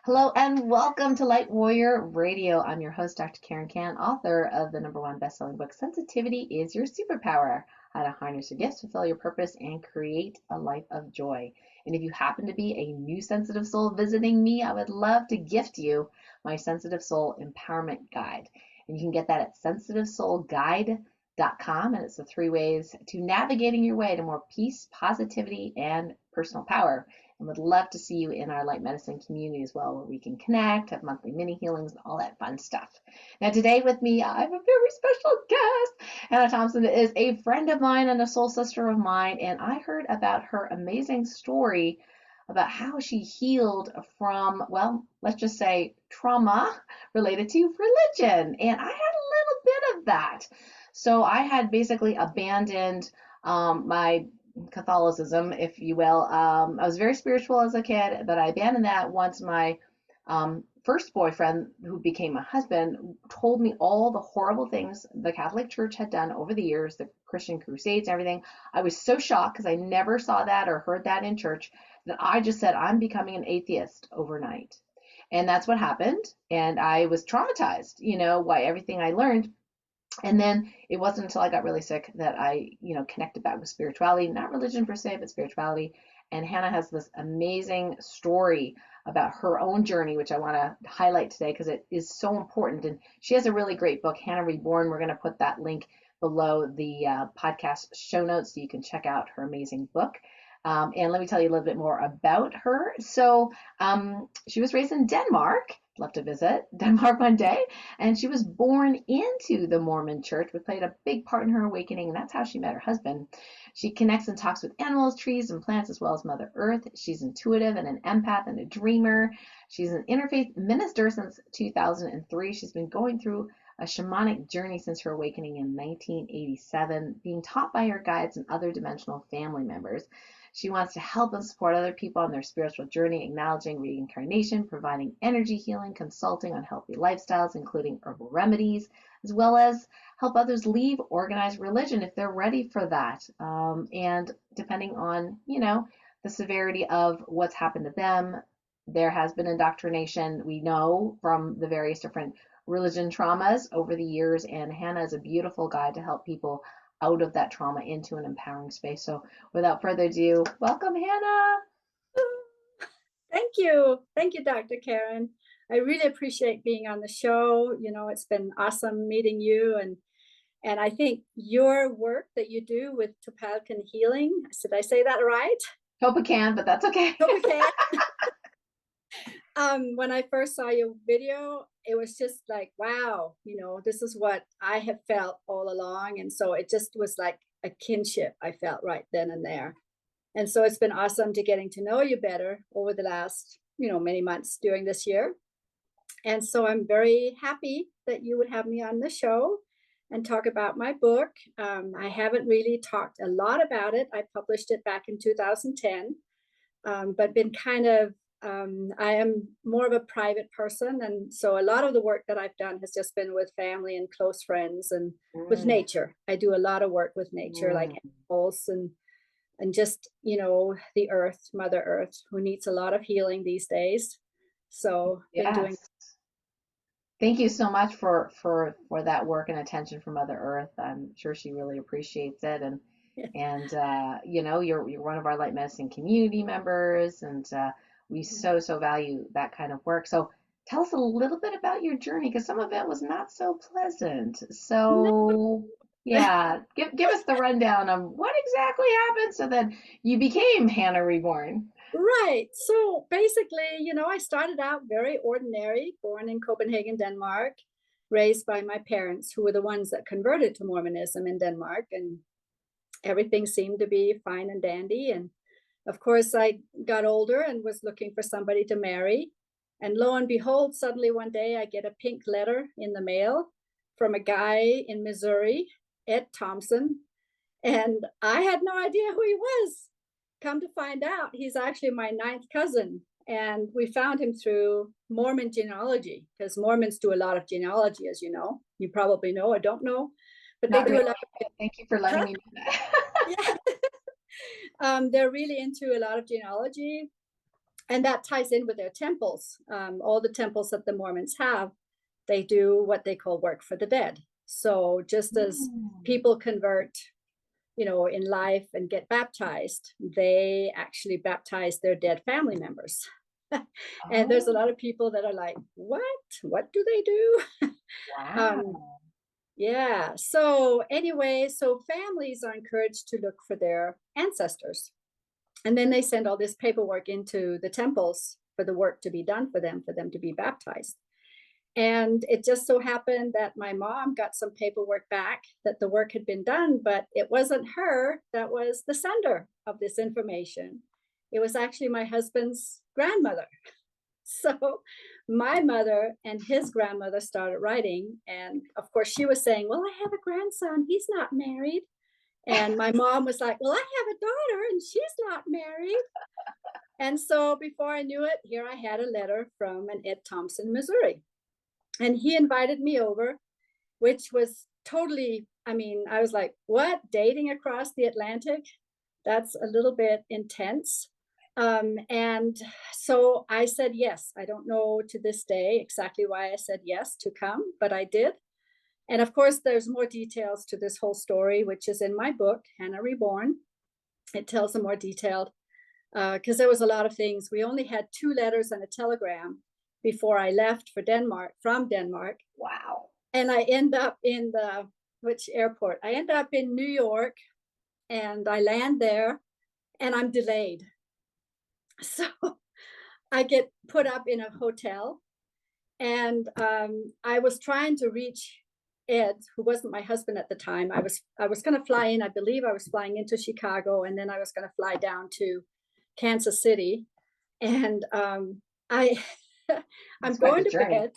Hello and welcome to Light Warrior Radio. I'm your host, Dr. Karen Can, author of the #1 best-selling book, Sensitivity is Your Superpower: How to Harness Your Gifts, Fulfill Your Purpose, and Create a Life of Joy. And if you happen to be a new sensitive soul visiting me, I would love to gift you my Sensitive Soul Empowerment Guide. And you can get that at sensitivesoulguide.com. And it's the 3 ways to navigating your way to more peace, positivity, and personal power. And would love to see you in our light medicine community as well, where we can connect, have monthly mini healings, and all that fun stuff. Now, today with me, I have a very special guest. Hannah Thompson is a friend of mine and a soul sister of mine, and I heard about her amazing story about how she healed from, well, let's just say trauma related to religion. And I had a little bit of that. So I had basically abandoned my Catholicism, if you will. I was very spiritual as a kid, but I abandoned that once my first boyfriend, who became my husband, told me all the horrible things the Catholic Church had done over the years, the Christian Crusades and everything. I was so shocked because I never saw that or heard that in church that I just said, I'm becoming an atheist overnight. And that's what happened. And I was traumatized, by everything I learned. And then it wasn't until I got really sick that I, connected back with spirituality, not religion per se, but spirituality. And Hannah has this amazing story about her own journey, which I want to highlight today because it is so important. And she has a really great book, Hannah Reborn. We're going to put that link below the podcast show notes so you can check out her amazing book. And let me tell you a little bit more about her. So she was raised in Denmark. Love to visit Denmark one day. And she was born into the Mormon church, which played a big part in her awakening. And that's how she met her husband. She connects and talks with animals, trees, and plants, as well as Mother Earth. She's intuitive and an empath and a dreamer. She's an interfaith minister since 2003. She's been going through a shamanic journey since her awakening in 1987, being taught by her guides and other dimensional family members. She wants to help and support other people on their spiritual journey, acknowledging reincarnation, providing energy healing, consulting on healthy lifestyles, including herbal remedies, as well as help others leave organized religion if they're ready for that. And depending on, the severity of what's happened to them, there has been indoctrination, we know, from the various different religion traumas over the years. And Hannah is a beautiful guide to help people out of that trauma into an empowering space. So without further ado, welcome, Hannah. Thank you. Thank you, Dr. Karen. I really appreciate being on the show. It's been awesome meeting you. And I think your work that you do with Topalcan healing, did I say that right? Topacan, but that's okay. Topacan. When I first saw your video, it was just like, wow, this is what I have felt all along. And so it just was like a kinship I felt right then and there. And so it's been awesome to getting to know you better over the last, many months during this year. And so I'm very happy that you would have me on the show and talk about my book. I haven't really talked a lot about it. I published it back in 2010, but been kind of I am more of a private person. And so a lot of the work that I've done has just been with family and close friends and with nature. I do a lot of work with nature, like animals and just, the earth, Mother Earth, who needs a lot of healing these days. So been doing. Thank you so much for that work and attention for Mother Earth. I'm sure she really appreciates it. And you're one of our light medicine community members, and we so value that kind of work. So tell us a little bit about your journey, because some of it was not so pleasant. So yeah, give us the rundown of what exactly happened so that you became Hannah Reborn. Right. So basically, I started out very ordinary, born in Copenhagen, Denmark, raised by my parents, who were the ones that converted to Mormonism in Denmark, and everything seemed to be fine and dandy. And of course, I got older and was looking for somebody to marry. And lo and behold, suddenly one day I get a pink letter in the mail from a guy in Missouri, Ed Thompson. And I had no idea who he was. Come to find out, he's actually my 9th cousin. And we found him through Mormon genealogy, because Mormons do a lot of genealogy, as you know. You probably know, I don't know. But Not they do really. a lot of. Thank you for letting me know that. Yeah. They're really into a lot of genealogy. And that ties in with their temples. All the temples that the Mormons have, they do what they call work for the dead. So just as people convert, in life and get baptized, they actually baptize their dead family members. And there's a lot of people that are like, what do they do? Wow. Yeah. So anyway, so families are encouraged to look for their ancestors. And then they send all this paperwork into the temples for the work to be done for them to be baptized. And it just so happened that my mom got some paperwork back that the work had been done, but it wasn't her that was the sender of this information. It was actually my husband's grandmother. So my mother and his grandmother started writing. And of course, she was saying, well, I have a grandson. He's not married. And my mom was like, well, I have a daughter and she's not married. And so before I knew it, here I had a letter from an Ed Thompson, Missouri. And he invited me over, which was totally, I was like, what? Dating across the Atlantic? That's a little bit intense. And so I said yes. I don't know to this day exactly why I said yes to come, but I did. And of course, there's more details to this whole story, which is in my book, Hannah Reborn. It tells a more detailed, because there was a lot of things. We only had 2 letters and a telegram before I left from Denmark. Wow. And I end up in which airport? I end up in New York, and I land there, and I'm delayed. So I get put up in a hotel, and I was trying to reach Ed, who wasn't my husband at the time. I was going to fly in. I believe I was flying into Chicago, and then I was going to fly down to Kansas City. And I'm going to bed.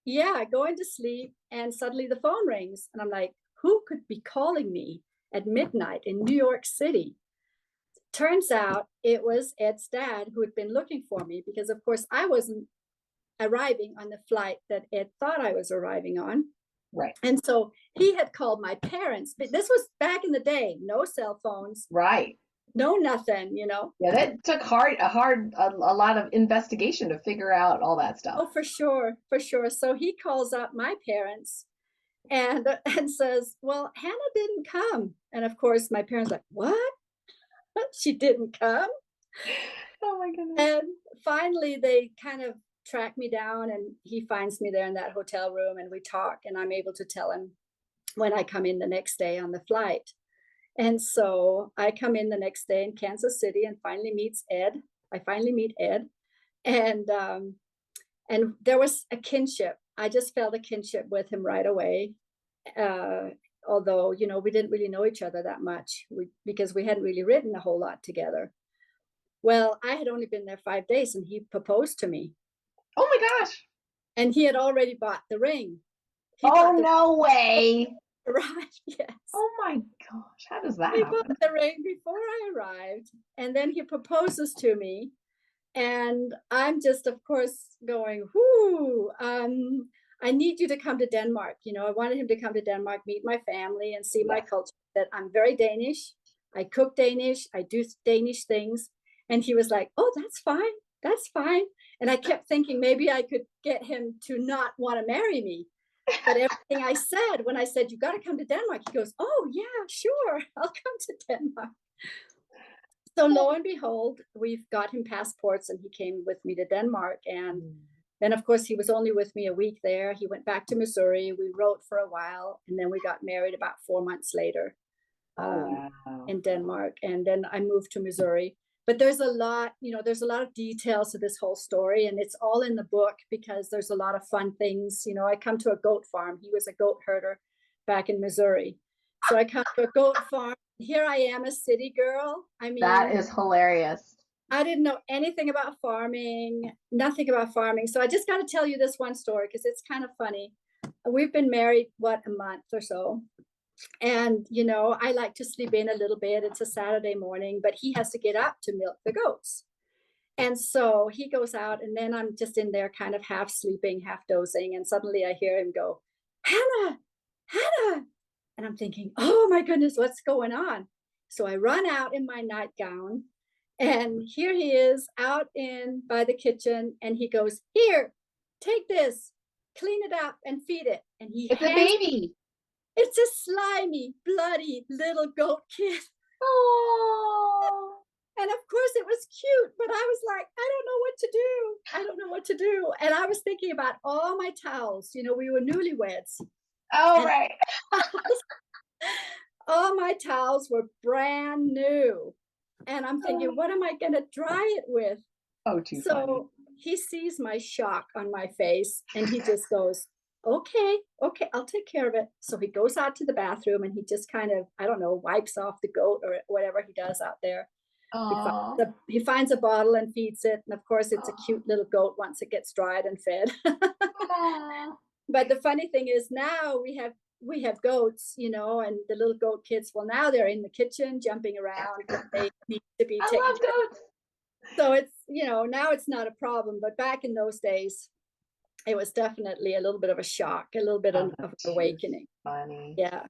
Yeah, going to sleep, and suddenly the phone rings, and I'm like, who could be calling me at midnight in New York City? Turns out it was Ed's dad, who had been looking for me, because of course I wasn't arriving on the flight that Ed thought I was arriving on. Right. And so he had called my parents, but this was back in the day, no cell phones. Right. No, nothing, Yeah, that took a lot of investigation to figure out all that stuff. Oh, for sure. So he calls up my parents and says, well, Hannah didn't come. And of course, my parents like, what? She didn't come? Oh my goodness. And finally, they kind of track me down, and he finds me there in that hotel room, and we talk, and I'm able to tell him when I come in the next day on the flight. And so I come in the next day in Kansas City and finally meet Ed. And there was a kinship. I just felt a kinship with him right away. Although, we didn't really know each other that much because we hadn't really written a whole lot together. Well, I had only been there 5 days, and he proposed to me. Oh my gosh. And he had already bought the ring. No way. Right, yes. Oh my gosh, how does that happen? He bought the ring before I arrived, and then he proposes to me. And I'm just, of course, going, whoo, I need you to come to Denmark. I wanted him to come to Denmark, meet my family, and see my culture, that I'm very Danish. I cook Danish. I do Danish things. And he was like, oh, that's fine. That's fine. And I kept thinking maybe I could get him to not want to marry me. But everything I said, when I said, you got to come to Denmark, he goes, oh, yeah, sure. I'll come to Denmark. So lo and behold, we've got him passports, and he came with me to Denmark. And then, of course, he was only with me a week there. He went back to Missouri. We wrote for a while, and then we got married about 4 months later in Denmark. And then I moved to Missouri. But there's a lot of details to this whole story, and it's all in the book because there's a lot of fun things. I come to a goat farm. He was a goat herder back in Missouri. So I come to a goat farm. Here I am, a city girl. That is hilarious. I didn't know anything about farming, nothing about farming. So I just got to tell you this one story because it's kind of funny. We've been married, a month or so. And, I like to sleep in a little bit. It's a Saturday morning, but he has to get up to milk the goats. And so he goes out, and then I'm just in there kind of half sleeping, half dozing. And suddenly I hear him go, Hannah. And I'm thinking, oh my goodness, what's going on? So I run out in my nightgown, And here he is out in by the kitchen, and he goes, "Here, take this, clean it up and feed it." And he It's a hands, baby. it's a slimy, bloody little goat kid. Oh. And of course it was cute, but I was like, I don't know what to do. I don't know what to do. And I was thinking about all my towels. You know, we were newlyweds. Oh, And right. all my towels were brand new. And I'm thinking, what am I going to dry it with? Oh, too funny. So he sees my shock on my face and he just goes, okay, I'll take care of it. So he goes out to the bathroom and he just kind of, I don't know, wipes off the goat or whatever he does out there. He finds a bottle and feeds it. And of course, it's a cute little goat once it gets dried and fed. But the funny thing is now we have goats, you know, and the little goat kids, well, now they're in the kitchen jumping around. They need to be taken. I love goats. So it's, you know, now it's not a problem. But back in those days, it was definitely a little bit of a shock, a little bit of an awakening. Funny. Yeah.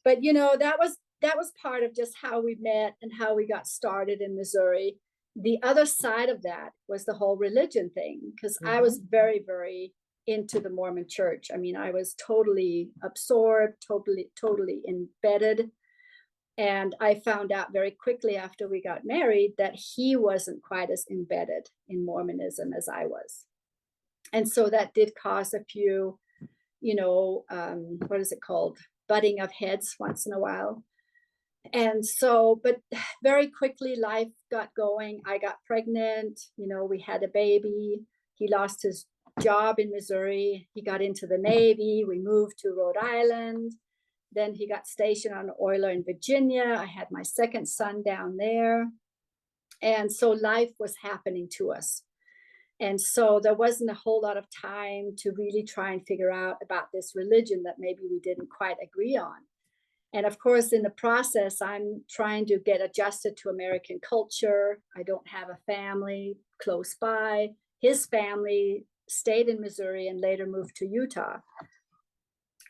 But, you know, that was part of just how we met and how we got started in Missouri. The other side of that was the whole religion thing, because I was very, very into the Mormon church. I mean, I was totally absorbed, totally embedded. And I found out very quickly after we got married that he wasn't quite as embedded in Mormonism as I was. And so that did cause a few, you know, what is it called? Butting of heads once in a while. And so, but very quickly life got going. I got pregnant, you know, we had a baby. He lost his job in Missouri. He got into the Navy. We moved to Rhode Island. Then he got stationed on an oiler in Virginia. I had my second son down there. And so life was happening to us. And so there wasn't a whole lot of time to really try and figure out about this religion that maybe we didn't quite agree on. And of course, in the process, I'm trying to get adjusted to American culture. I don't have a family close by. His family stayed in Missouri and later moved to Utah.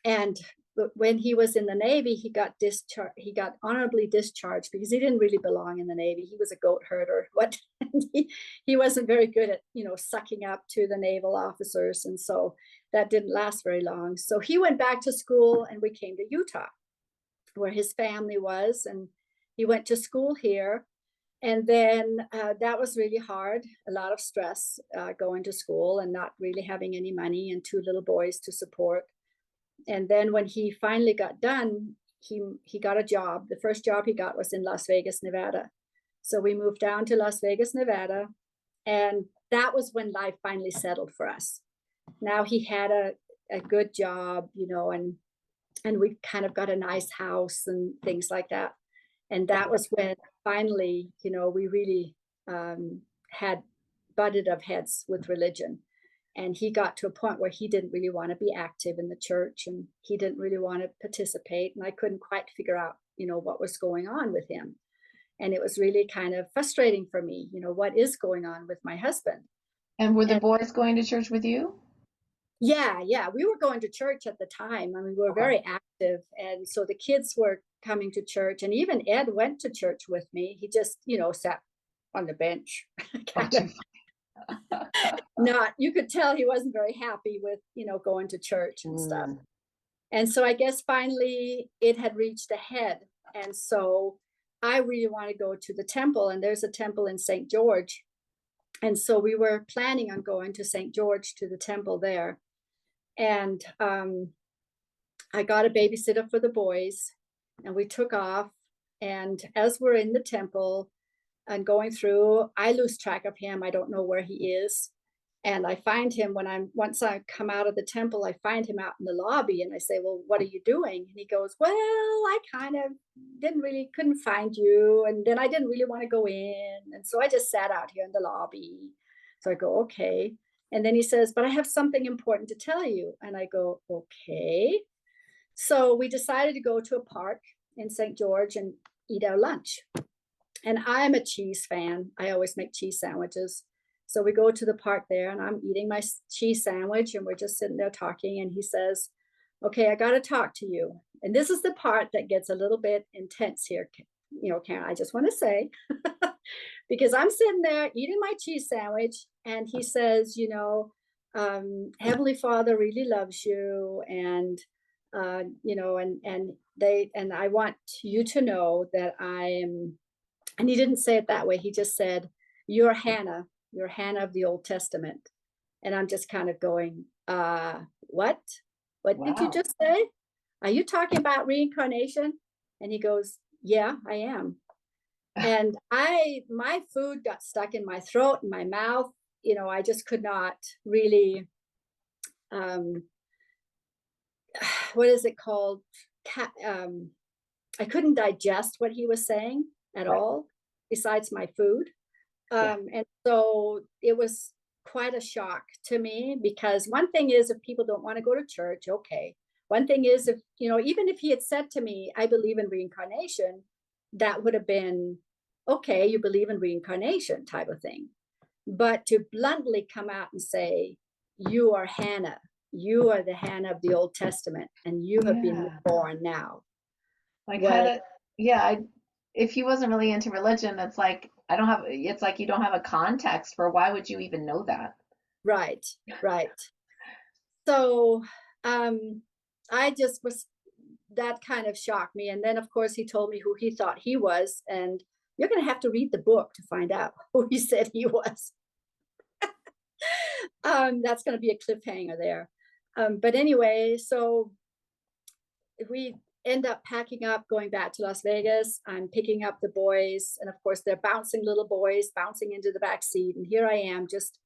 And when he was in the Navy, he got discharged. He got honorably discharged because he didn't really belong in the Navy. He was a goat herder. He wasn't very good at, you know, sucking up to the naval officers. And so that didn't last very long. So he went back to school and we came to Utah, where his family was. And he went to school here. And then that was really hard, a lot of stress going to school and not really having any money and 2 little boys to support. And then when he finally got done, he got a job. The first job he got was in Las Vegas, Nevada. So we moved down to Las Vegas, Nevada. And that was when life finally settled for us. Now he had a good job, you know, and we kind of got a nice house and things like that. And that was when finally, you know, we really had butted of heads with religion. And he got to a point where he didn't really want to be active in the church and he didn't really want to participate. And I couldn't quite figure out, you know, what was going on with him. And it was really kind of frustrating for me, you know, what is going on with my husband. And were the boys going to church with you? Yeah. We were going to church at the time. I mean, we were very active. And so the kids were coming to church. And even Ed went to church with me. He just, you know, sat on the bench. Not, you could tell he wasn't very happy with, you know, going to church and stuff. And so I guess finally it had reached a head. And so I really want to go to the temple, and there's a temple in St. George. And so we were planning on going to St. George, to the temple there. And I got a babysitter for the boys and we took off. And as we're in the temple and going through, I lose track of him. I don't know where he is. And I find him once I come out of the temple, I find him out in the lobby and I say, well, what are you doing? And he goes, well, I kind of couldn't find you. And then I didn't really want to go in. And so I just sat out here in the lobby. So I go, okay. And then he says, but I have something important to tell you. And I go, okay. So we decided to go to a park in St. George and eat our lunch. And I'm a cheese fan. I always make cheese sandwiches. So we go to the park there and I'm eating my cheese sandwich and we're just sitting there talking. And he says, okay, I got to talk to you. And this is the part that gets a little bit intense here. You know, Karen, I just want to say, because I'm sitting there eating my cheese sandwich, and he says, Heavenly Father really loves you, and and I want you to know that I am. And he didn't say it that way. He just said, you're Hannah of the Old Testament. And I'm just kind of going, what? What did you Wow. just say? Are you talking about reincarnation? And he goes, yeah, I am. And my food got stuck in my throat and my mouth. I just could not really, what is it called? I couldn't digest what he was saying at Right. all, besides my food. Yeah. And so it was quite a shock to me, because one thing is, if people don't want to go to church, okay. One thing is, if, even if he had said to me, I believe in reincarnation, that would have been, okay, you believe in reincarnation type of thing. But to bluntly come out and say, you are Hannah, you are the Hannah of the Old Testament, and you have been Yeah. reborn now. Like how Was to, yeah, if he wasn't really into religion, it's like you don't have a context for why would you even know that? right, right. So I just was, that kind of shocked me. And then, of course, he told me who he thought he was. And you're going to have to read the book to find out who he said he was. That's going to be a cliffhanger there. But anyway, so we end up packing up, going back to Las Vegas. I'm picking up the boys. And of course, they're bouncing, little boys bouncing into the back seat. And here I am, just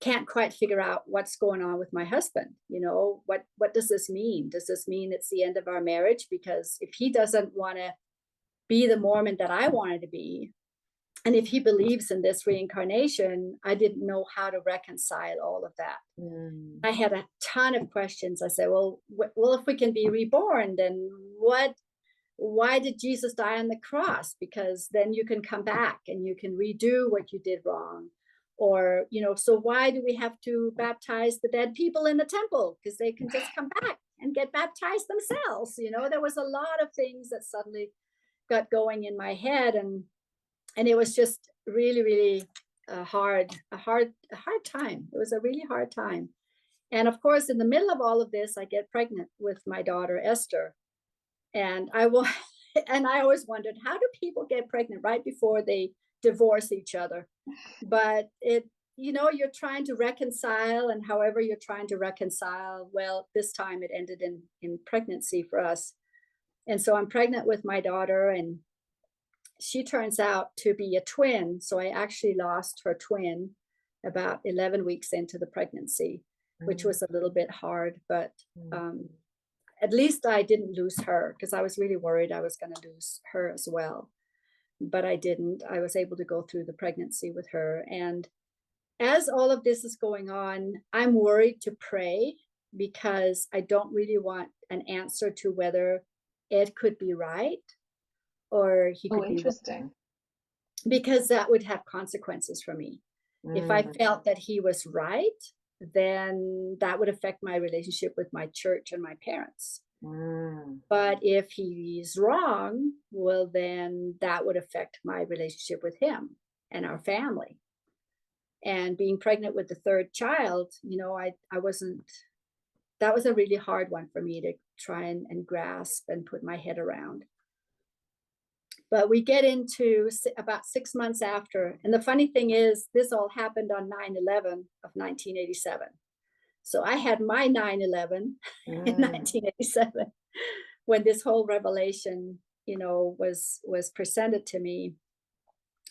can't quite figure out what's going on with my husband. What does this mean? Does this mean it's the end of our marriage? Because if he doesn't want to be the Mormon that I wanted to be, and if he believes in this reincarnation, I didn't know how to reconcile all of that. Mm. I had a ton of questions. I said, well, if we can be reborn, then why did Jesus die on the cross? Because then you can come back and you can redo what you did wrong. Or, so why do we have to baptize the dead people in the temple? Because they can just come back and get baptized themselves. There was a lot of things that suddenly got going in my head, and it was just really, really a hard time. It was a really hard time. And of course, in the middle of all of this, I get pregnant with my daughter, Esther. And I always wondered, how do people get pregnant right before they divorce each other? But you're trying to reconcile, and however you're trying to reconcile, well, this time it ended in pregnancy for us. And so I'm pregnant with my daughter, and she turns out to be a twin. So I actually lost her twin about 11 weeks into the pregnancy, which was a little bit hard, but at least I didn't lose her, because I was really worried I was going to lose her as well. But I didn't. I was able to go through the pregnancy with her. And as all of this is going on, I'm worried to pray, because I don't really want an answer to whether Ed could be right or he Oh, could be wrong, interesting. because that would have consequences for me. If I Mm. felt that he was right, then that would affect my relationship with my church and my parents. Mm. But if he's wrong, well, then that would affect my relationship with him and our family. And being pregnant with the third child, I wasn't, that was a really hard one for me to try and grasp and put my head around. But we get into about 6 months after. And the funny thing is, this all happened on 9/11 of 1987. So I had my 9/11 in 1987, when this whole revelation, was presented to me.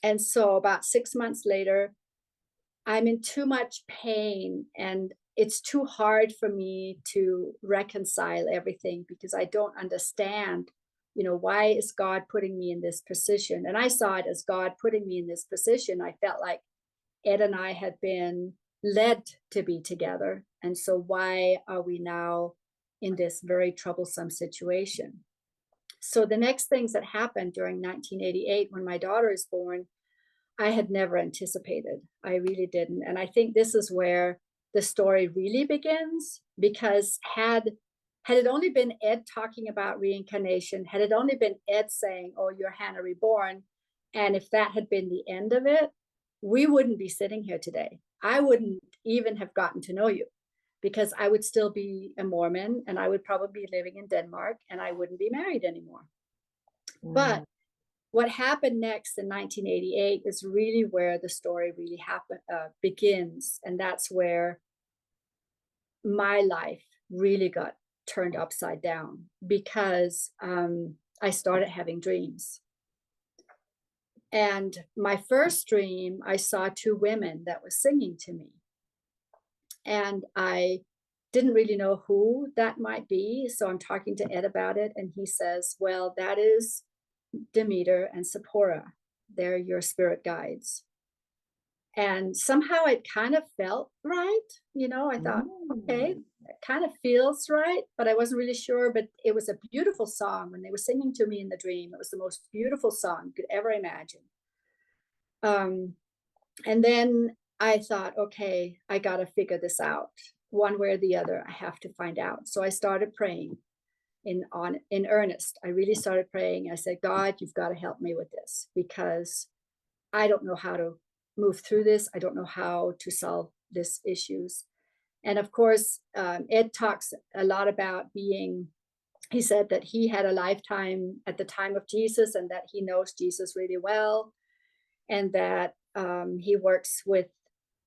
And so about 6 months later, I'm in too much pain, and it's too hard for me to reconcile everything, because I don't understand, why is God putting me in this position? And I saw it as God putting me in this position. I felt like Ed and I had been led to be together. And so why are we now in this very troublesome situation? So the next things that happened during 1988, when my daughter is born, I had never anticipated. I really didn't. And I think this is where the story really begins, because had it only been Ed talking about reincarnation, had it only been Ed saying, oh, you're Hannah Reborn, And if that had been the end of it, we wouldn't be sitting here today. I wouldn't even have gotten to know you, because I would still be a Mormon and I would probably be living in Denmark and I wouldn't be married anymore. But what happened next in 1988 is really where the story really begins. And that's where my life really got turned upside down, because I started having dreams. And my first dream, I saw two women that were singing to me. And I didn't really know who that might be. So I'm talking to Ed about it. And he says, well, that is Demeter and Sephora. They're your spirit guides. And somehow it kind of felt right. I thought, okay, it kind of feels right, but I wasn't really sure. But it was a beautiful song when they were singing to me in the dream. It was the most beautiful song you could ever imagine. And then I thought, okay, I got to figure this out one way or the other. I have to find out. So I started praying in earnest. I really started praying. I said, God, you've got to help me with this, because I don't know how to move through this. I don't know how to solve these issues. And of course, Ed talks a lot about he said that he had a lifetime at the time of Jesus and that he knows Jesus really well. And that he works with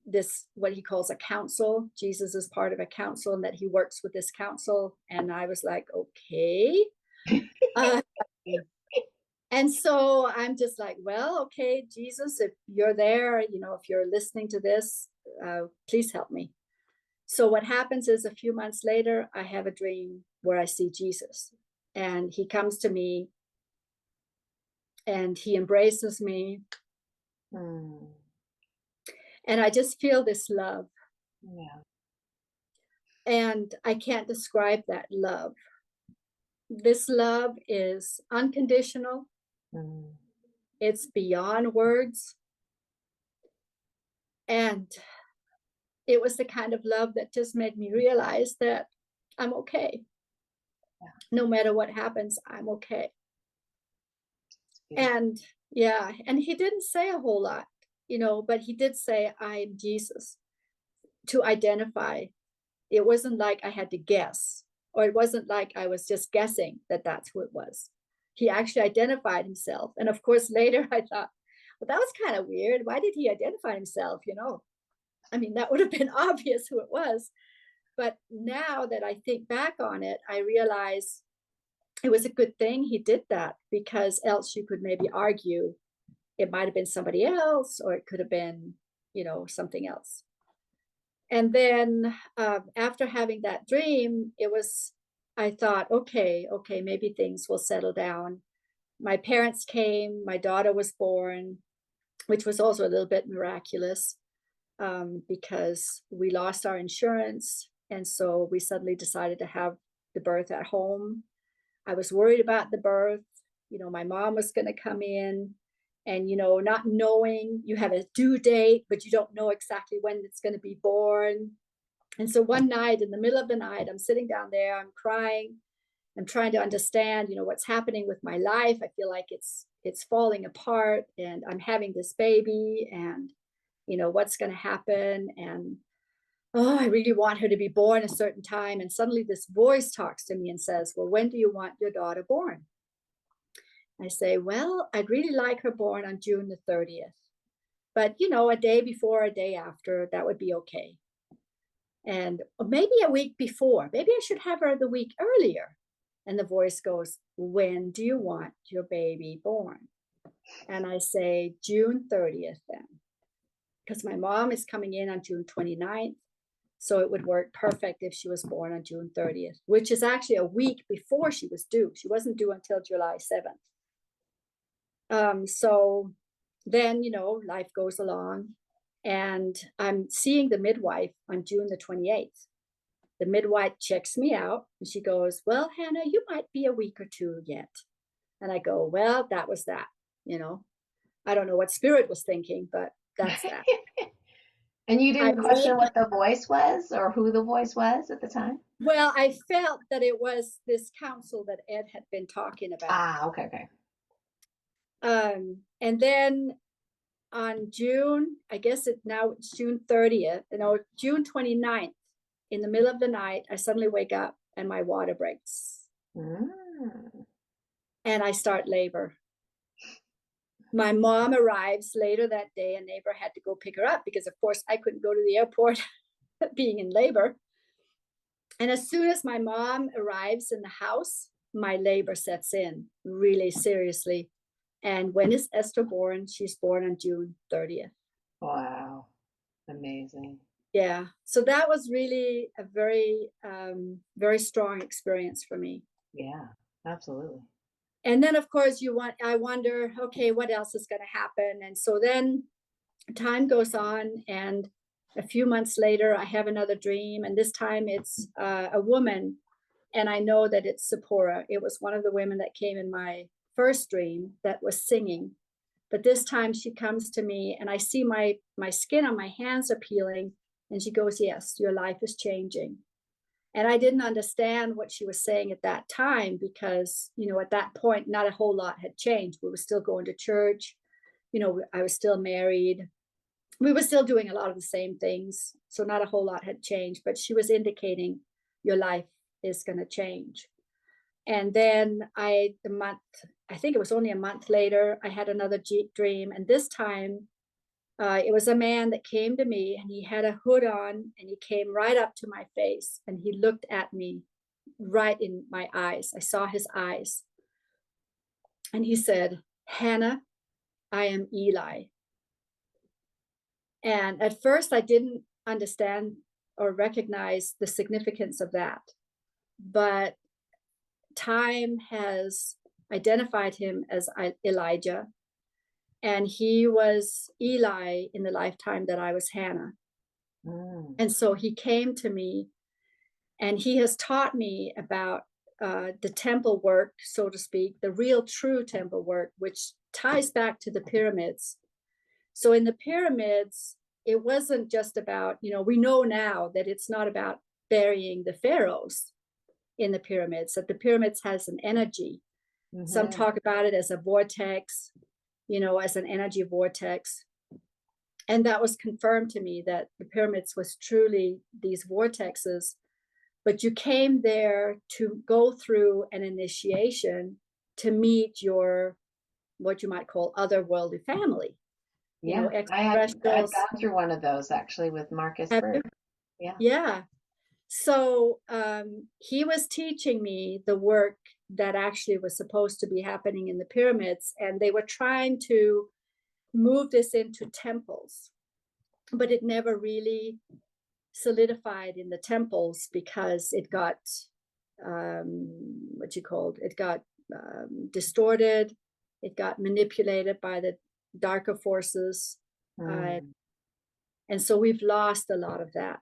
this, what he calls a council. Jesus is part of a council, and that he works with this council. And I was like, okay. And so I'm just like, well, okay, Jesus, if you're there, if you're listening to this, please help me. So what happens is a few months later, I have a dream where I see Jesus, and he comes to me and he embraces me. And I just feel this love. Yeah. And I can't describe that love. This love is unconditional. It's beyond words. And it was the kind of love that just made me realize that I'm okay. Yeah. No matter what happens, I'm okay. And yeah, and he didn't say a whole lot, but he did say, I'm Jesus, to identify. It wasn't like I had to guess, or it wasn't like I was just guessing that that's who it was. He actually identified himself. And of course, later I thought, well, that was kind of weird. Why did he identify himself? I mean, that would have been obvious who it was. But now that I think back on it, I realize it was a good thing he did that, because else you could maybe argue it might have been somebody else, or it could have been, something else. And then after having that dream, I thought, okay, maybe things will settle down. My parents came, my daughter was born, which was also a little bit miraculous, because we lost our insurance. And so we suddenly decided to have the birth at home. I was worried about the birth. My mom was going to come in, and, not knowing, you have a due date, but you don't know exactly when it's going to be born. And so one night, in the middle of the night, I'm sitting down there, I'm crying. I'm trying to understand, what's happening with my life. I feel like it's falling apart, and I'm having this baby, and, what's going to happen. And I really want her to be born a certain time. And suddenly this voice talks to me and says, well, when do you want your daughter born? I say, well, I'd really like her born on June the 30th. But, a day before, a day after, that would be okay. And maybe a week before, maybe I should have her the week earlier. And the voice goes, when do you want your baby born? And I say, June 30th then, because my mom is coming in on June 29th. So it would work perfect if she was born on June 30th, which is actually a week before she was due. She wasn't due until July 7th. So then, life goes along, and I'm seeing the midwife on June the 28th. The midwife checks me out, and she goes, well, Hannah, you might be a week or two yet. And I go, well, that was that. I don't know what spirit was thinking, but that's that. And you didn't question what the voice was, or who the voice was at the time? Well, I felt that it was this council that Ed had been talking about. Okay. And then on June, I guess it's June 30th, June 29th, in the middle of the night, I suddenly wake up and my water breaks. And I start labor. My mom arrives later that day. A neighbor had to go pick her up because, of course, I couldn't go to the airport being in labor. And as soon as my mom arrives in the house, my labor sets in really seriously. And when is Esther born? She's born on June 30th. Wow. Amazing. Yeah. So that was really a very, very strong experience for me. Yeah, absolutely. And then, of course, I wonder, okay, what else is going to happen? And so then time goes on, and a few months later, I have another dream, and this time it's a woman, and I know that it's Zipporah. It was one of the women that came in my first dream that was singing, but this time she comes to me, and I see my skin on my hands are peeling, and she goes, "Yes, your life is changing." And I didn't understand what she was saying at that time because, at that point, not a whole lot had changed. We were still going to church. I was still married. We were still doing a lot of the same things. So not a whole lot had changed, but she was indicating your life is going to change. And then I think it was only a month later, I had another dream. And this time it was a man that came to me, and he had a hood on, and he came right up to my face, and he looked at me right in my eyes. I saw his eyes. And he said, "Hannah, I am Eli." And at first I didn't understand or recognize the significance of that. But time has identified him as Elijah. And he was Eli in the lifetime that I was Hannah. And so he came to me, and he has taught me about the temple work, so to speak, the real true temple work, which ties back to the pyramids. So in the pyramids, it wasn't just about, we know now that it's not about burying the pharaohs in the pyramids, that the pyramids has an energy. Some talk about it as a vortex, as an energy vortex. And that was confirmed to me that the pyramids was truly these vortexes, but you came there to go through an initiation to meet your, what you might call, otherworldly family. Yeah, I've gone through one of those actually with Marcus Bird. Yeah. Yeah. So he was teaching me the work that actually was supposed to be happening in the pyramids, and they were trying to move this into temples, but it never really solidified in the temples because it got it got distorted, it got manipulated by the darker forces, and so we've lost a lot of that.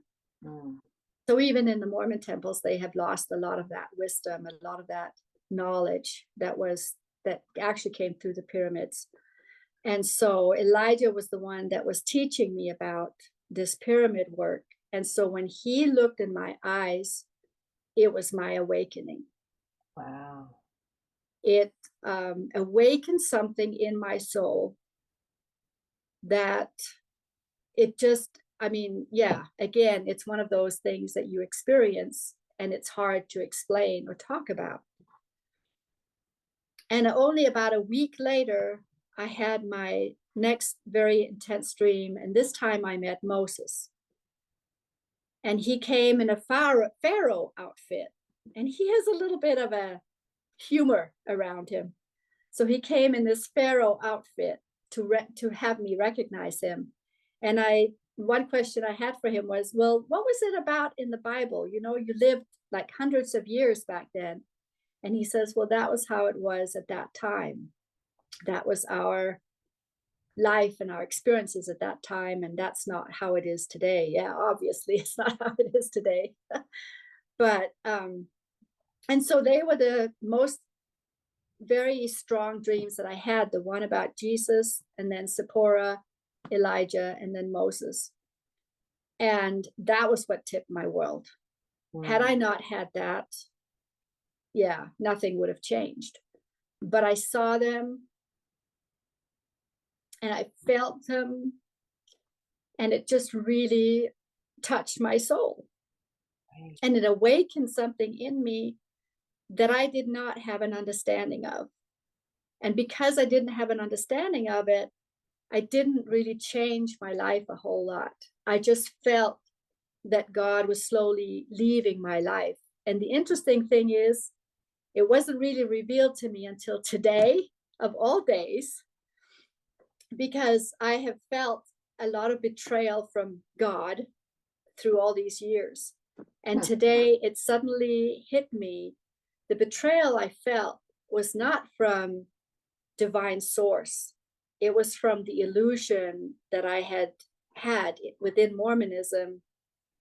So even in the Mormon temples, they have lost a lot of that wisdom, a lot of that knowledge that actually came through the pyramids. And so Elijah was the one that was teaching me about this pyramid work. And so when he looked in my eyes, it was my awakening. Wow. It awakened something in my soul that it just, again, it's one of those things that you experience and it's hard to explain or talk about. And only about a week later, I had my next very intense dream. And this time I met Moses. And he came in a pharaoh outfit. And he has a little bit of a humor around him. So he came in this pharaoh outfit to have me recognize him. And one question I had for him was, well, what was it about in the Bible? You lived like hundreds of years back then. And he says, well, that was how it was at that time. That was our life and our experiences at that time. And that's not how it is today. Yeah, obviously, it's not how it is today. But, and so they were the most very strong dreams that I had, the one about Jesus, and then Zipporah, Elijah, and then Moses. And that was what tipped my world. Had I not had that, nothing would have changed. But I saw them and I felt them, and it just really touched my soul. Right. And it awakened something in me that I did not have an understanding of. And because I didn't have an understanding of it, I didn't really change my life a whole lot. I just felt that God was slowly leaving my life. And the interesting thing is, it wasn't really revealed to me until today, of all days, because I have felt a lot of betrayal from God through all these years. And today it suddenly hit me. The betrayal I felt was not from divine source. It was from the illusion that I had within Mormonism,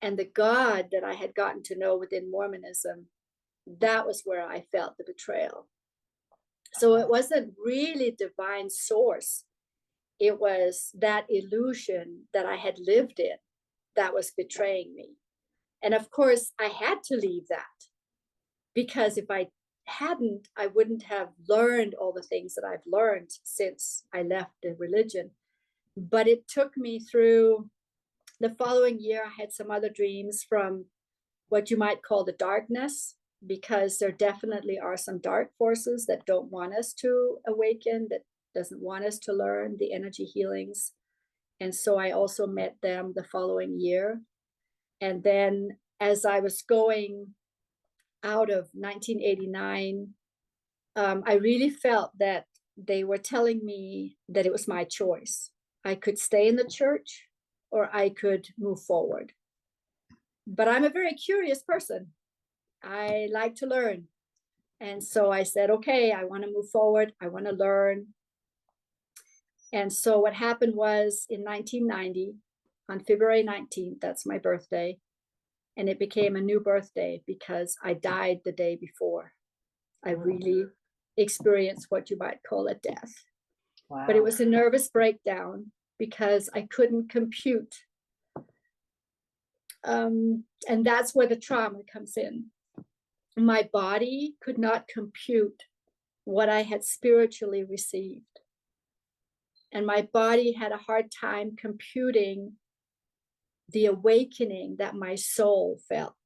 and the God that I had gotten to know within Mormonism. That was where I felt the betrayal. So it wasn't really divine source. It was that illusion that I had lived in that was betraying me. And of course, I had to leave that, because if I hadn't, I wouldn't have learned all the things that I've learned since I left the religion. But it took me through the following year. I had some other dreams from what you might call the darkness, because there definitely are some dark forces that don't want us to awaken, that doesn't want us to learn the energy healings. And so I also met them the following year. And then as I was going out of 1989, I really felt that they were telling me that it was my choice. I could stay in the church or I could move forward. But I'm a very curious person. I like to learn. And so I said, okay, I want to move forward. I want to learn. And so what happened was in 1990, on February 19th, that's my birthday, and it became a new birthday because I died the day before. I really experienced what you might call a death. Wow. But it was a nervous breakdown because I couldn't compute. And that's where the trauma comes in. My body could not compute what I had spiritually received. And my body had a hard time computing the awakening that my soul felt,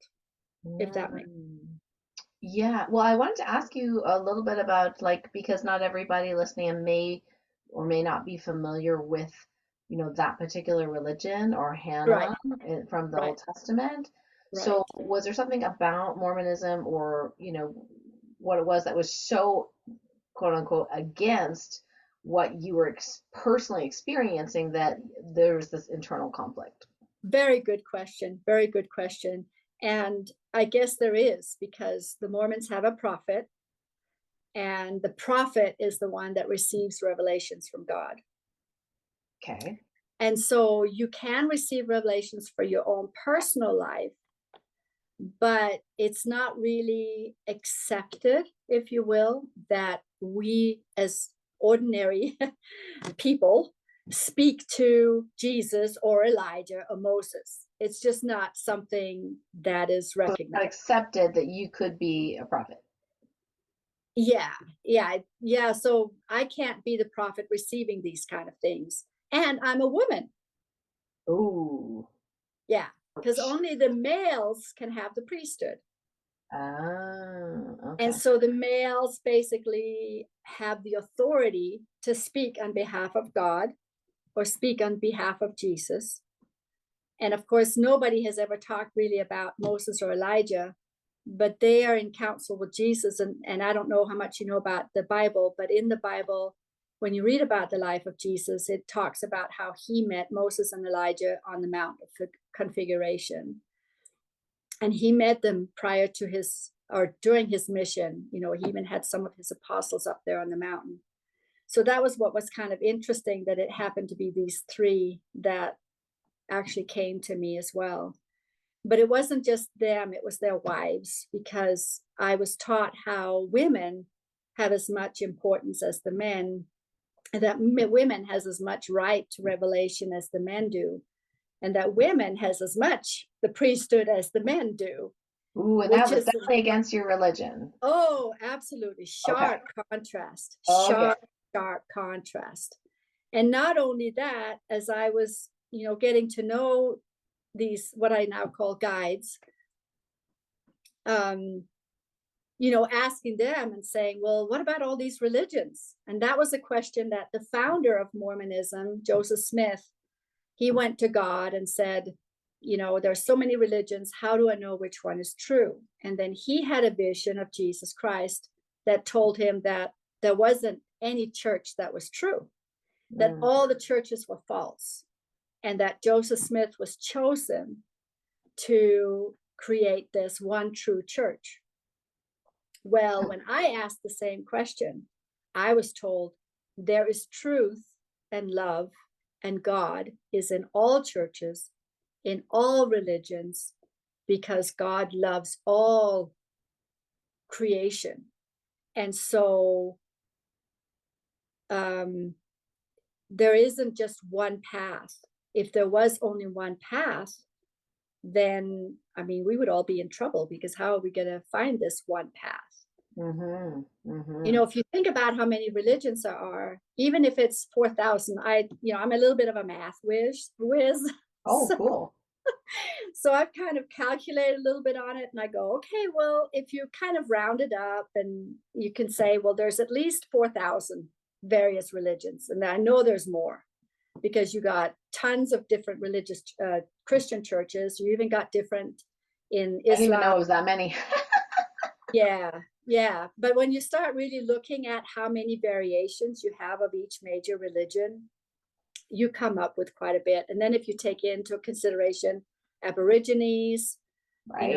if that makes sense. Yeah, well, I wanted to ask you a little bit about, like, because not everybody listening may or may not be familiar with, that particular religion or Right, Hannah from the right, Old Testament. right. So, was there something about Mormonism or, what it was that was so, quote unquote, against what you were personally experiencing that there was this internal conflict? Very good question. Very good question. And I guess there is, because the Mormons have a prophet, and the prophet is the one that receives revelations from God. Okay. And so you can receive revelations for your own personal life, but it's not really accepted, if you will, that we as ordinary people speak to Jesus or Elijah or Moses. It's just not something that is So it's not recognized. accepted that you could be a prophet. Yeah. So I can't be the prophet receiving these kind of things. And I'm a woman. Ooh. Yeah, because only the males can have the priesthood. Ah, And okay. so the males basically have the authority to speak on behalf of God or speak on behalf of Jesus. And of course, nobody has ever talked really about Moses or Elijah, but they are in council with Jesus. And I don't know how much you know about the Bible, but in the Bible, when you read about the life of Jesus, it talks about how he met Moses and Elijah on the Mount of Configuration. And he met them prior to his, or during his mission. He even had some of his apostles up there on the mountain. So that was what was kind of interesting, that it happened to be these three that actually came to me as well. But it wasn't just them, it was their wives, because I was taught how women have as much importance as the men, and that women has as much right to revelation as the men do, and that women has as much the priesthood as the men do. Ooh, and that Which was is, definitely against your religion. oh, absolutely Okay. sharp contrast, Okay. sharp contrast. And not only that, as I was, getting to know these, what I now call guides, asking them and saying, well, what about all these religions? And that was a question that the founder of Mormonism, Joseph Smith, he went to God and said, there's so many religions. How do I know which one is true? And then he had a vision of Jesus Christ that told him that there wasn't any church that was true, that all the churches were false, and that Joseph Smith was chosen to create this one true church. Well, when I asked the same question, I was told there is truth and love, and God is in all churches, in all religions, because God loves all creation. And so there isn't just one path. If there was only one path, then, we would all be in trouble, because how are we going to find this one path? If you think about how many religions there are, even if it's 4,000, I'm a little bit of a math whiz. Oh, so, cool. So I've kind of calculated a little bit on it, and I go, okay, well, if you kind of round it up, and you can say, well, there's at least 4,000 various religions, and I know there's more, because you got tons of different religious Christian churches. You even got different in Islam. I didn't even know it was that many. Yeah. But when you start really looking at how many variations you have of each major religion, you come up with quite a bit. And then if you take into consideration Aborigines, right.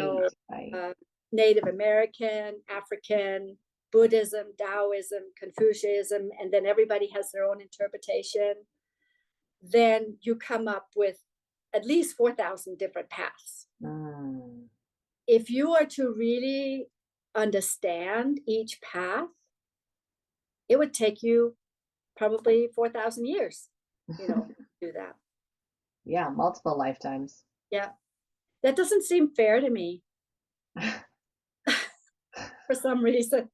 Native American, African, Buddhism, Taoism, Confucianism, and then everybody has their own interpretation, then you come up with at least 4,000 different paths. If you are to really understand each path, it would take you probably 4,000 years, to do that. Yeah, multiple lifetimes. Yeah. That doesn't seem fair to me for some reason.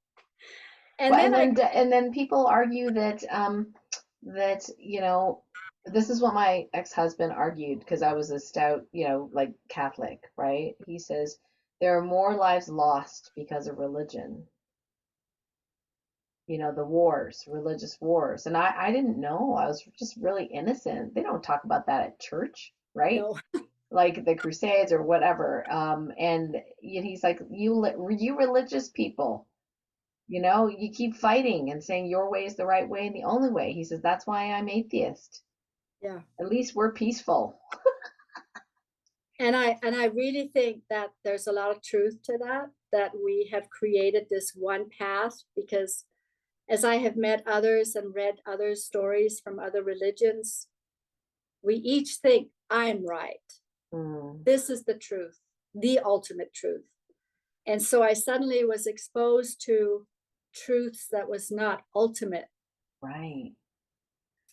And then people argue that this is what my ex-husband argued, because I was a stout, like Catholic, right? He says there are more lives lost because of religion. The wars, religious wars. And I didn't know. I was just really innocent. They don't talk about that at church, right? No. Like the Crusades or whatever. And he's like, you religious people, you keep fighting and saying your way is the right way and the only way. He says, that's why I'm atheist. Yeah. At least we're peaceful. And I really think that there's a lot of truth to that we have created this one path, because as I have met others and read other stories from other religions, we each think, I'm right. This is the truth, the ultimate truth. And so I suddenly was exposed to truths that was not ultimate. Right.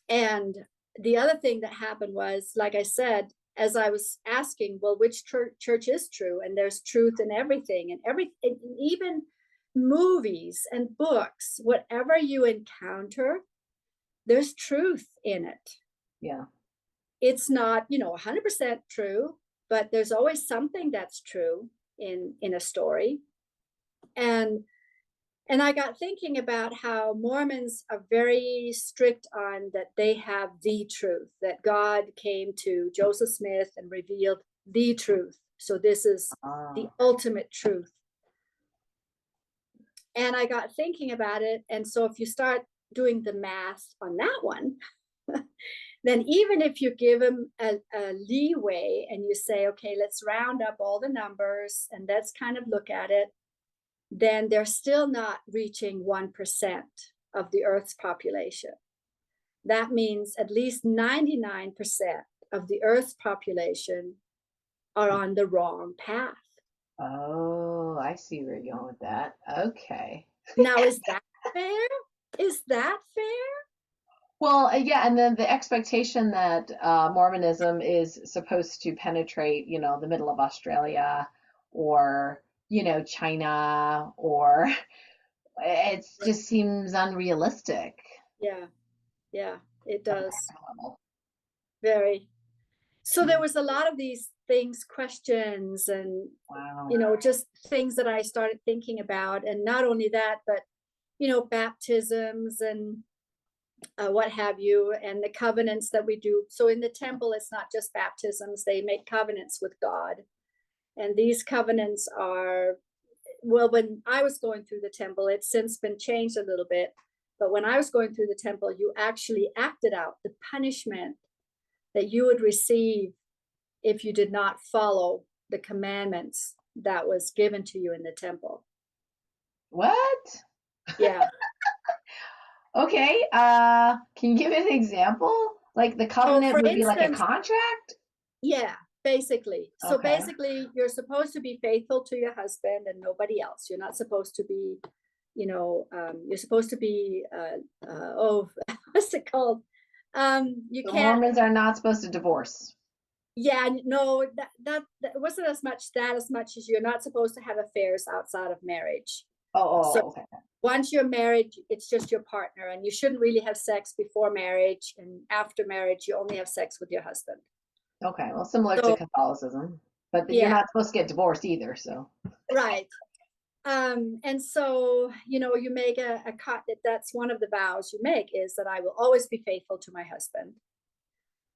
And the other thing that happened was, like I said, as I was asking, well, which church is true? And there's truth in everything, and even movies and books, whatever you encounter, there's truth in it. Yeah. It's not, 100% true, but there's always something that's true in a story. And I got thinking about how Mormons are very strict on that they have the truth, that God came to Joseph Smith and revealed the truth. So this is the ultimate truth. And I got thinking about it. And so if you start doing the math on that one, then even if you give them a leeway and you say, okay, let's round up all the numbers and let's kind of look at it, then they're still not reaching 1% of the Earth's population. That means at least 99% of the Earth's population are on the wrong path. Oh, I see where you're going with that. Okay. Now, is that fair? Is that fair? Well, yeah, and then the expectation that Mormonism is supposed to penetrate, the middle of Australia or, China, or it just seems unrealistic. Yeah. Yeah, it at a does. personal level. Very. So there Mm. was a lot of these things, questions, and, Wow. just things that I started thinking about. And not only that, but, baptisms and what have you, and the covenants that we do. So in the temple, it's not just baptisms, they make covenants with God. And these covenants are, well, when I was going through the temple, it's since been changed a little bit. But when I was going through the temple, you actually acted out the punishment that you would receive if you did not follow the commandments that was given to you in the temple. What? Yeah. Okay. Can you give an example? Like the So covenant for would be like a instance, contract? yeah, basically. So Okay. basically, you're supposed to be faithful to your husband and nobody else. You're not supposed to be, you're supposed to be, what's it called? You So can't, Mormons are not supposed to divorce. yeah, no, that wasn't as much that, as much as you're not supposed to have affairs outside of marriage. So Okay. once you're married, it's just your partner, and you shouldn't really have sex before marriage. And after marriage, you only have sex with your husband. Okay. Well, similar to So Catholicism, but you're yeah, not supposed to get divorced either. So. right. And so, you make that's one of the vows you make, is that I will always be faithful to my husband.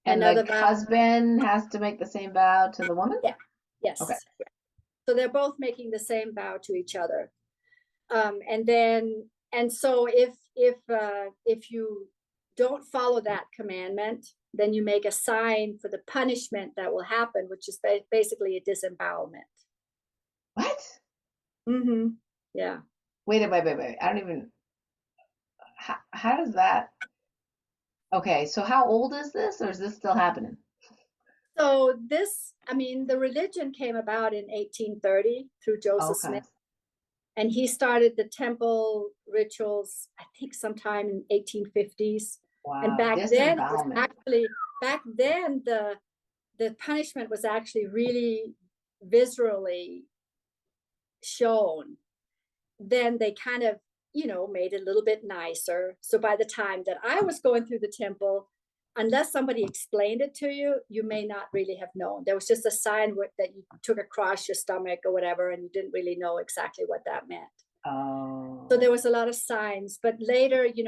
And Another the vow, husband has to make the same vow to the woman? yeah, Okay. yes. So they're both making the same vow to each other. And so if you don't follow that commandment, then you make a sign for the punishment that will happen, which is basically a disembowelment. What? Mm-hmm. Yeah. Wait. I don't even. How does that? Okay. So how old is this, or is this still happening? So the religion came about in 1830 through Joseph Okay. Smith, and he started the temple rituals, I think sometime in 1850s. And Wow. Disembowelment. back then the punishment was actually really viscerally shown. Then they kind of, made it a little bit nicer. So by the time that I was going through the temple, unless somebody explained it to you, you may not really have known. There was just a sign that you took across your stomach or whatever, and you didn't really know exactly what that meant. So Oh. there was a lot of signs. But later, you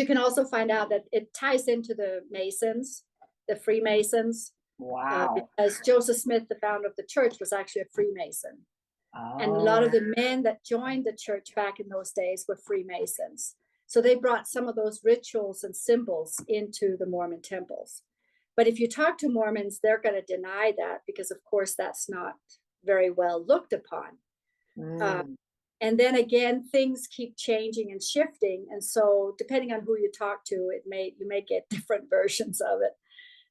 can also find out that it ties into the Masons, the Freemasons, Wow. because Joseph Smith, the founder of the church, was actually a Freemason. And a lot of Oh. the men that joined the church back in those days were Freemasons. So they brought some of those rituals and symbols into the Mormon temples. But if you talk to Mormons, they're going to deny that, because, of course, that's not very well looked upon. Mm. And then again, things keep changing and shifting. And so depending on who you talk to, you may get different versions of it.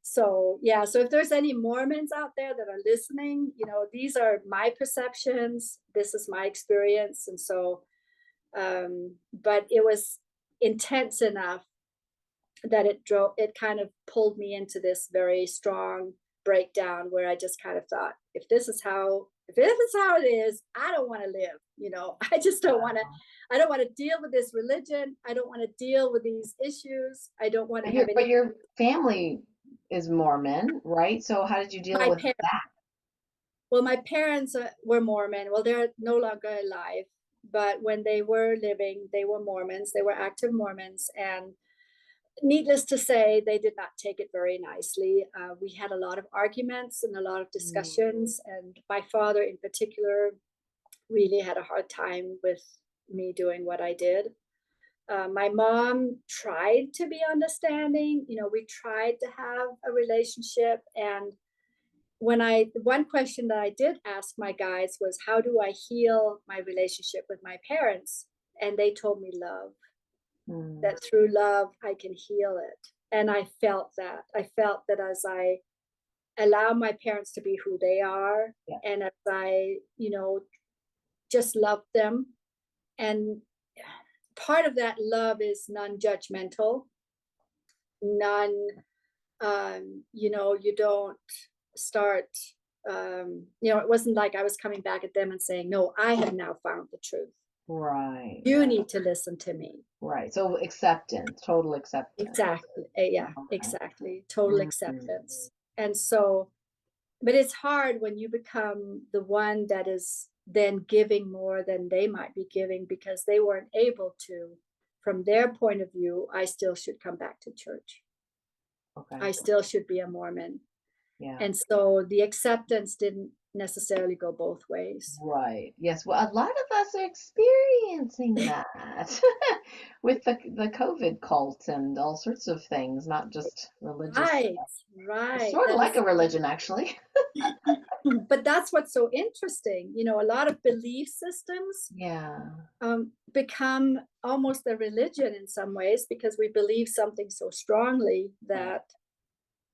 So yeah, so if there's any Mormons out there that are listening, these are my perceptions. This is my experience. And so, but it was intense enough that it kind of pulled me into this very strong breakdown, where I just kind of thought, if this is how it is, I don't want to live. I just don't want to. I don't want to deal with this religion. I don't want to deal with these issues. I don't want to have But any. your family is Mormon, right? So how did you deal My with parents, that? well, my parents were Mormon. Well, they're no longer alive, but when they were living, they were Mormons. They were active Mormons, and needless to say, they did not take it very nicely. We had a lot of arguments and a lot of Mm. discussions, and my father in particular really had a hard time with me doing what I did. My mom tried to be understanding. We tried to have a relationship. And one question that I did ask my guides was, how do I heal my relationship with my parents? And they told me love, Mm. that through love, I can heal it. And I felt that. I felt that as I allow my parents to be who they are, Yeah. and as I, just love them. And part of that love is non-judgmental, none, you don't start, it wasn't like I was coming back at them and saying, no, I have now found the truth. Right. You Right. need to listen to me. Right. So acceptance, total acceptance. Exactly. Yeah, Okay. exactly. Total Mm-hmm. acceptance. And so, but it's hard when you become the one that is then giving more than they might be giving because they weren't able to. From their point of view, I still should come back to church. Okay. I still should be a Mormon. Yeah. And so the acceptance didn't necessarily go both ways. Right. Yes. Well, a lot of us are experiencing that with the COVID cult and all sorts of things, not just religious. Right, It's right. sort of That like is, a religion, actually. but that's what's so interesting. You know, a lot of belief systems Yeah. become almost a religion in some ways because we believe something so strongly Right. that,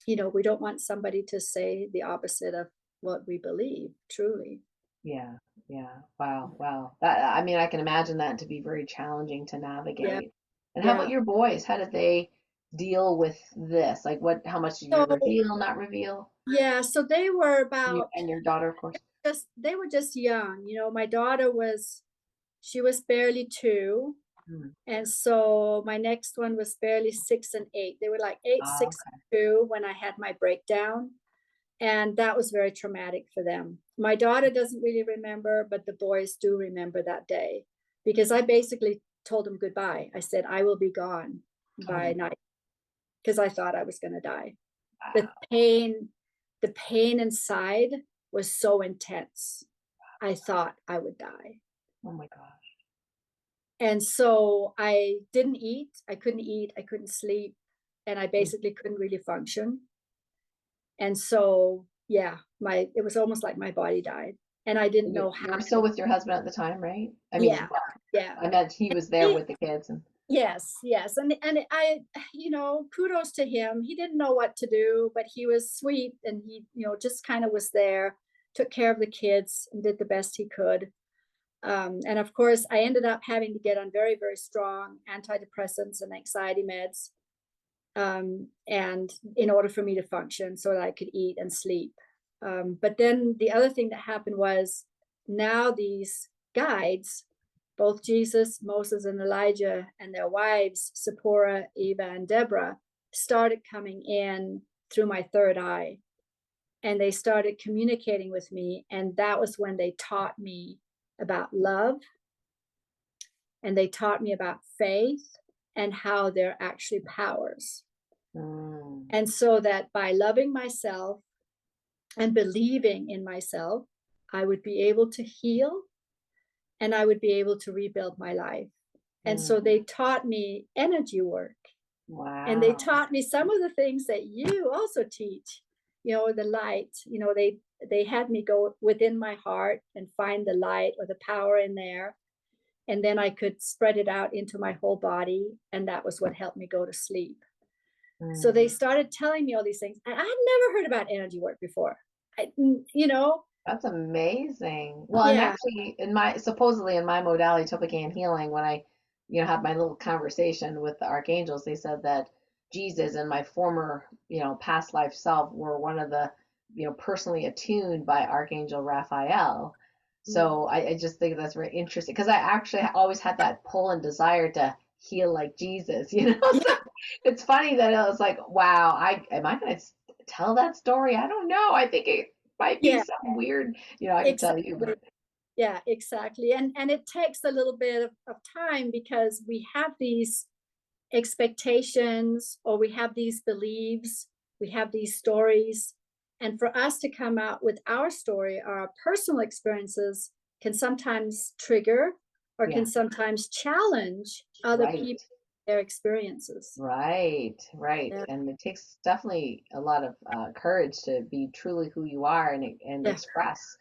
you know, we don't want somebody to say the opposite of what we believe, truly. Yeah. Yeah. Wow. Wow. That, I mean, I can imagine that to be very challenging to Yeah, navigate. And how about yeah. your boys? How did they deal with this? Like, what? How much did you So, reveal, not reveal? yeah, so they were about And your daughter, of course. just, they were just young. You know, my daughter was, she was barely 2. Hmm. And so my next one was barely 6 and 8. They were like 8, Ah, 6, 2 when I had my breakdown. And that was very traumatic for them. My daughter doesn't really remember, but the boys do remember that day because I basically told them goodbye. I said, I will be gone oh, by night because I thought I was going to die. The wow. pain, the pain inside was so intense. I thought I would die. Oh my gosh. And so I didn't eat. I couldn't eat. I couldn't sleep. And I Mm. basically couldn't really function. And so, yeah, it was almost like my body died. And I didn't You know you how were still to, with your husband at the time, right? I mean, yeah, yeah. I meant he was there He, with the kids and yes, yes. And I, you know, kudos to him. He didn't know what to do, but he was sweet and he, you know, just kind of was there, took care of the kids and did the best he could. And of course, I ended up having to get on very, very strong antidepressants and anxiety meds, and in order for me to function so that I could eat and sleep. But then the other thing that happened was now these guides, both Jesus, Moses, and Elijah, and their wives, Zipporah, Eva, and Deborah, started coming in through my third eye. And they started communicating with me. And that was when they taught me about love, and they taught me about faith and how they're actually powers. mm, And so that by loving myself and believing in myself, I would be able to heal and I would be able to rebuild my life. And so mm, they taught me energy work, and they wow. taught me some of the things that you also teach, you know, the light, you know, they had me go within my heart and find the light or the power in there, and then I could spread it out into my whole body, and that was what helped me go to sleep. So they Mm, started telling me all these things, and I'd never heard about energy work before. You know, that's amazing. Well, and yeah, actually, in my supposedly in my modality, Topic and Healing, when I, had my little conversation with the archangels, they said that Jesus and my former, past life self were one of the, personally attuned by Archangel Raphael. mm, So I just think that's very interesting because I actually always had that pull and desire to heal like Jesus, So yeah, it's funny that I was like, wow, am I gonna tell that story? I don't know. I think it might be yeah, something weird, I could tell you, exactly. but Yeah, exactly. And it takes a little bit of time because we have these expectations or we have these beliefs, we have these stories. And for us to come out with our story, our personal experiences can sometimes trigger or can yeah, sometimes challenge other right, people, their experiences. right, right. Yeah, And it takes definitely a lot of courage to be truly who you are and yeah, express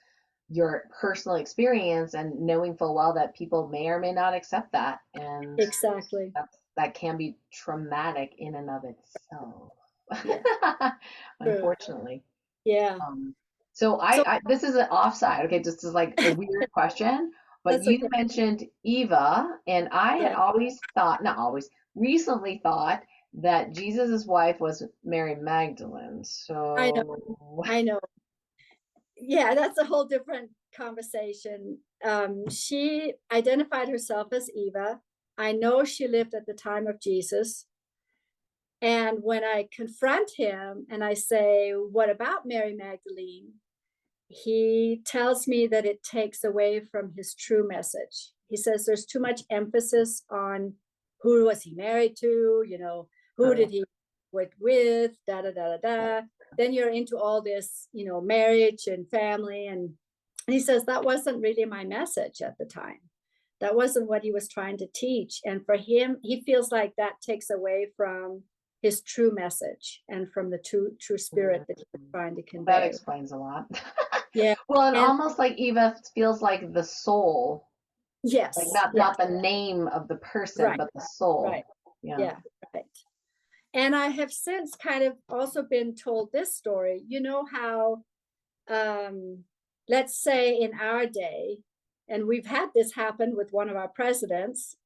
your personal experience and knowing full well that people may or may not accept that. And exactly. that can be traumatic in and of itself, Yeah, true. unfortunately. Yeah. Um, so So this is an offside, okay, just as like a weird question, but that's you okay. mentioned Eva, and I had Yeah, always thought, not always, recently thought that Jesus's wife was Mary Magdalene. I know. So, I know. yeah, that's a whole different conversation. She identified herself as Eva. I know she lived at the time of Jesus. And when I confront him and I say, what about Mary Magdalene? He tells me that it takes away from his true message. He says there's too much emphasis on who was he married to, who did he work with, da da da da da. Then you're into all this, marriage and family. And he says that wasn't really my message at the time. That wasn't what he was trying to teach. And for him, he feels like that takes away from his true message and from the true spirit that he was trying to convey. That explains a lot. Yeah. Well, and almost like Eva feels like the soul. Yes. Like not the name of the person, right, but the soul. Right. Yeah. Right. And I have since kind of also been told this story. You know how, let's say in our day, and we've had this happen with one of our presidents,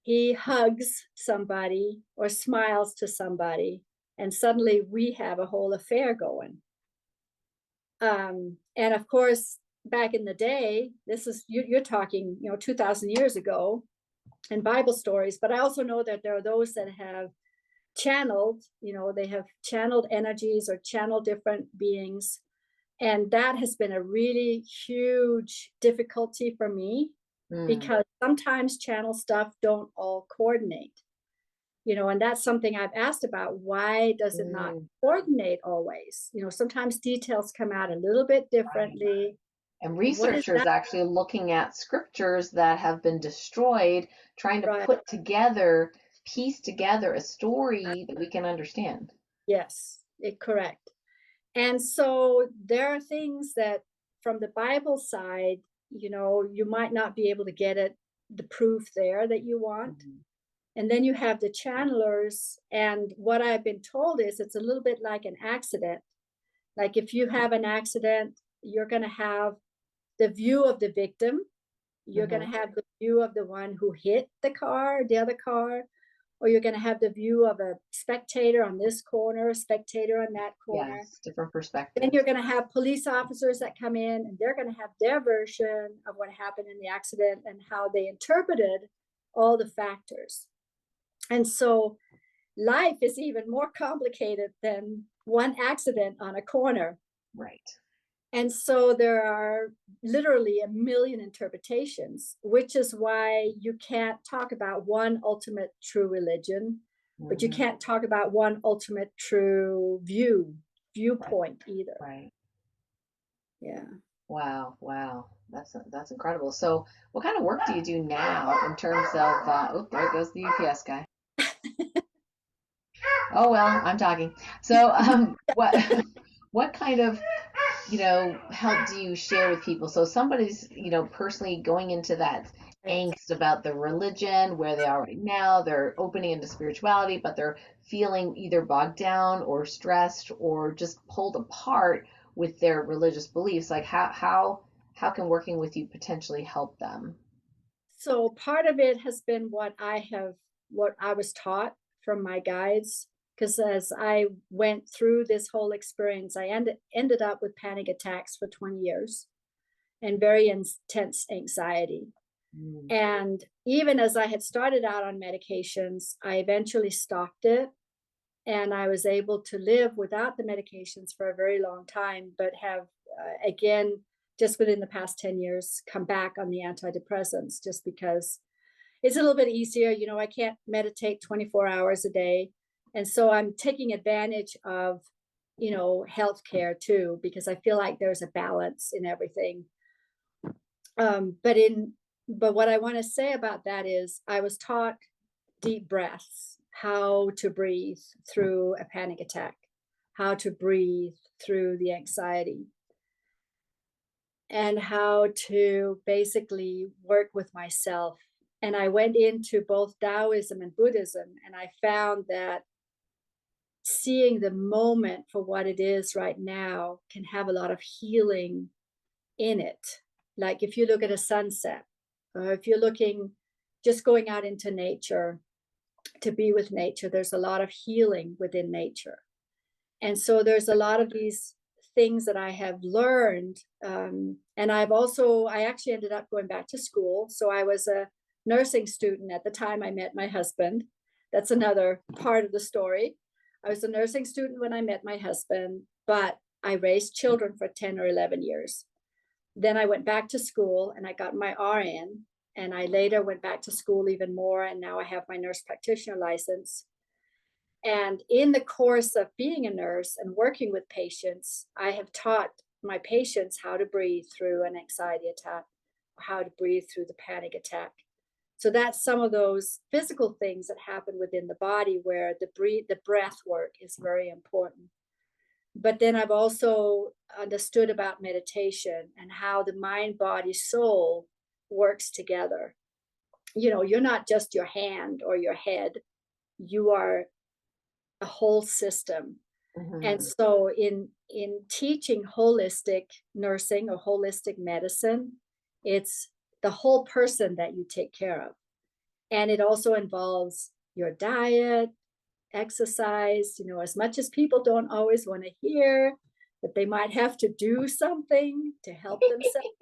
he hugs somebody or smiles to somebody, and suddenly we have a whole affair going. And of course, back in the day, this is you're talking, 2,000 years ago, in Bible stories. But I also know that there are those that have channeled, they have channeled energies or channeled different beings. And that has been a really huge difficulty for me, because sometimes channel stuff don't all coordinate. And that's something I've asked about. Why does it not coordinate always? Sometimes details come out a little bit differently. Right. And researchers actually looking at scriptures that have been destroyed, trying to piece together a story that we can understand. Yes, correct. And so there are things that from the Bible side, you might not be able to get the proof there that you want. And then you have the channelers. And what I've been told is it's a little bit like an accident. Like if you have an accident, you're going to have the view of the victim. You're going to have the view of the one who hit the other car, or you're going to have the view of a spectator on this corner, spectator on that corner. Yes, different perspectives. Then you're going to have police officers that come in, and they're going to have their version of what happened in the accident and how they interpreted all the factors. And so life is even more complicated than one accident on a corner. Right. And so there are literally a million interpretations, which is why you can't talk about one ultimate true religion, but you can't talk about one ultimate true viewpoint either. Right. Yeah. Wow. That's incredible. So what kind of work do you do now in terms of, there goes the UPS guy. Oh, well, I'm talking. So what kind of, help do you share with people? So somebody's, personally going into that angst about the religion, where they are right now, they're opening into spirituality, but they're feeling either bogged down or stressed or just pulled apart with their religious beliefs. Like how can working with you potentially help them? So part of it has been what I was taught from my guides, because as I went through this whole experience, I ended up with panic attacks for 20 years and very intense anxiety. And even as I had started out on medications, I eventually stopped it. And I was able to live without the medications for a very long time, but have, again, just within the past 10 years, come back on the antidepressants just because it's a little bit easier. I can't meditate 24 hours a day. And so I'm taking advantage of, healthcare too, because I feel like there's a balance in everything. But what I want to say about that is I was taught deep breaths, how to breathe through a panic attack, how to breathe through the anxiety, and how to basically work with myself. And I went into both Taoism and Buddhism, and I found that seeing the moment for what it is right now can have a lot of healing in it. Like if you look at a sunset, or if you're just going out into nature to be with nature, there's a lot of healing within nature. And so there's a lot of these things that I have learned. And I actually ended up going back to school. So I was a nursing student at the time I met my husband. That's another part of the story. I was a nursing student when I met my husband, but I raised children for 10 or 11 years. Then I went back to school and I got my RN, and I later went back to school even more. And now I have my nurse practitioner license. And in the course of being a nurse and working with patients, I have taught my patients how to breathe through an anxiety attack, or how to breathe through the panic attack. So that's some of those physical things that happen within the body where the breath work is very important. But then I've also understood about meditation and how the mind, body, soul works together. You're not just your hand or your head, you are a whole system. Mm-hmm. And so in teaching holistic nursing or holistic medicine, it's the whole person that you take care of. And it also involves your diet, exercise, as much as people don't always want to hear that they might have to do something to help themselves.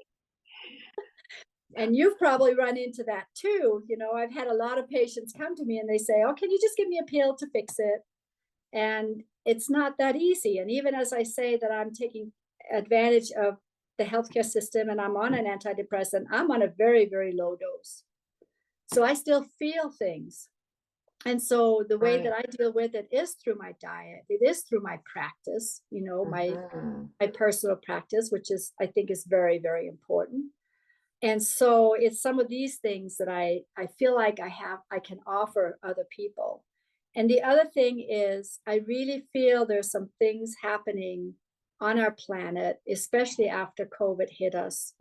And you've probably run into that too. I've had a lot of patients come to me and they say, oh, can you just give me a pill to fix it? And it's not that easy. And even as I say that I'm taking advantage of the healthcare system and I'm on an antidepressant, I'm on a very, very low dose. So I still feel things. And so the way that I deal with it is through my diet. It is through my practice, my personal practice, which I think is very, very important. And so it's some of these things that I feel like I can offer other people. And the other thing is, I really feel there's some things happening on our planet, especially after COVID hit us,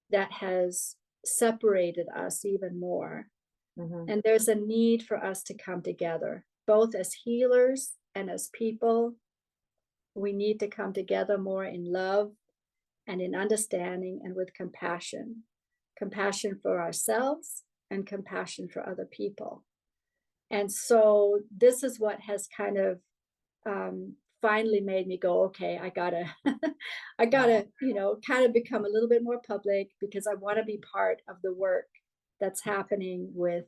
that has separated us even more. Mm-hmm. And there's a need for us to come together, both as healers and as people. We need to come together more in love and in understanding and with compassion for ourselves and compassion for other people. And so this is what has kind of finally made me go, okay, I gotta kind of become a little bit more public, because I want to be part of the work that's happening with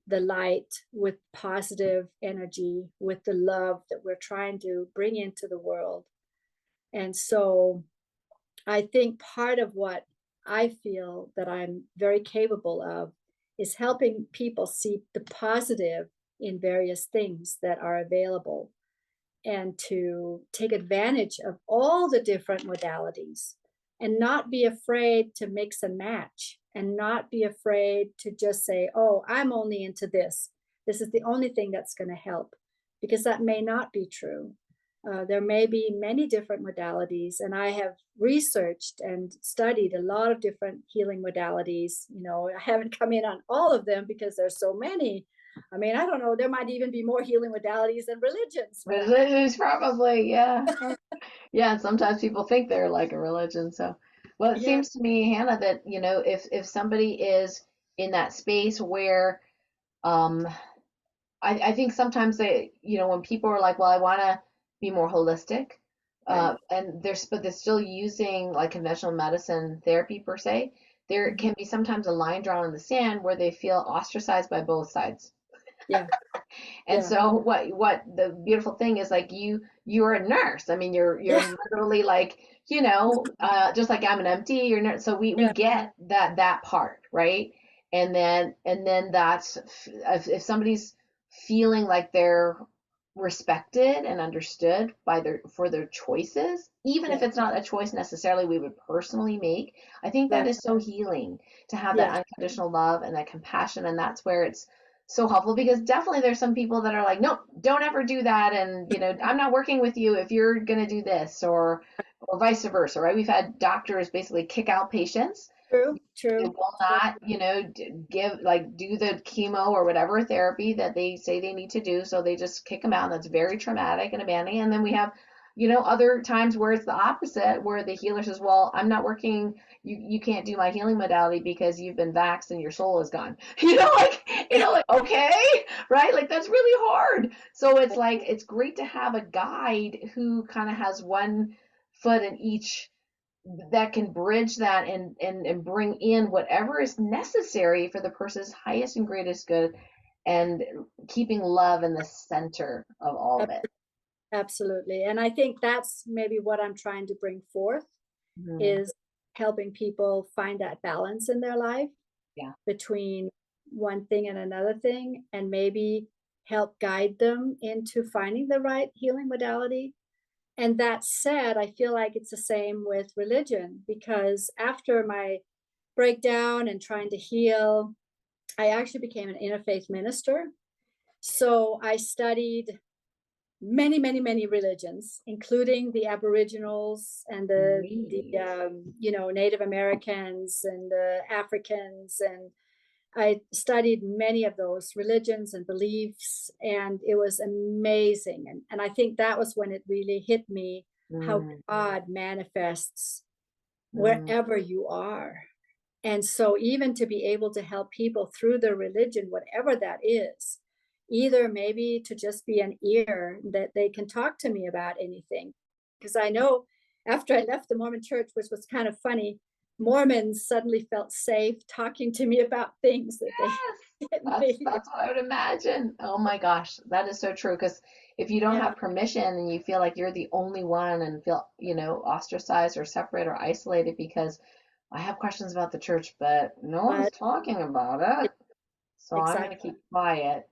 the light, with positive energy, with the love that we're trying to bring into the world. And so I think part of what I feel that I'm very capable of is helping people see the positive in various things that are available, and to take advantage of all the different modalities and not be afraid to mix and match, and not be afraid to just say, oh, I'm only into this. This is the only thing that's going to help, because that may not be true. There may be many different modalities, and I have researched and studied a lot of different healing modalities. I haven't come in on all of them because there's so many. I mean, I don't know, there might even be more healing modalities than religions. Religions, probably, yeah. Yeah, sometimes people think they're like a religion. So, well, it seems to me, Hannah, that, if somebody is in that space where, I think sometimes they, when people are like, well, I want to be more holistic, and but they're still using like conventional medicine therapy per se, there can be sometimes a line drawn in the sand where they feel ostracized by both sides. Yeah. And so what the beautiful thing is, like, you're a nurse. I mean, you're literally like, just like I'm an MD, you're nurse. So we get that part, right? And then that's, if somebody's feeling like they're respected and understood for their choices, even if it's not a choice necessarily we would personally make, I think that is so healing to have that unconditional love and that compassion. And that's where it's so helpful, because definitely there's some people that are like, nope, don't ever do that, and I'm not working with you if you're gonna do this, or vice versa, right? We've had doctors basically kick out patients. True. They will not, do the chemo or whatever therapy that they say they need to do, so they just kick them out, and that's very traumatic and abandoning. And then we have, other times where it's the opposite, where the healer says, well, I'm not working, you can't do my healing modality because you've been vaxxed and your soul is gone. Okay, right? Like, that's really hard. So it's like, it's great to have a guide who kind of has one foot in each that can bridge that and bring in whatever is necessary for the person's highest and greatest good, and keeping love in the center of all of it. Absolutely. And I think that's maybe what I'm trying to bring forth is helping people find that balance in their life between one thing and another thing, and maybe help guide them into finding the right healing modality. And that said, I feel like it's the same with religion, because after my breakdown and trying to heal, I actually became an interfaith minister. So I studied many, many, many religions, including the Aboriginals and the Native Americans and the Africans. And I studied many of those religions and beliefs, and it was amazing. And I think that was when it really hit me how God manifests wherever you are. And so even to be able to help people through their religion, whatever that is, either maybe to just be an ear that they can talk to me about anything. Because I know after I left the Mormon church, which was kind of funny, Mormons suddenly felt safe talking to me about things that they didn't. That's what I would imagine. Oh my gosh, that is so true. Because if you don't have permission and you feel like you're the only one and feel, ostracized or separate or isolated because I have questions about the church, but no one's talking about it, so I'm going to keep quiet.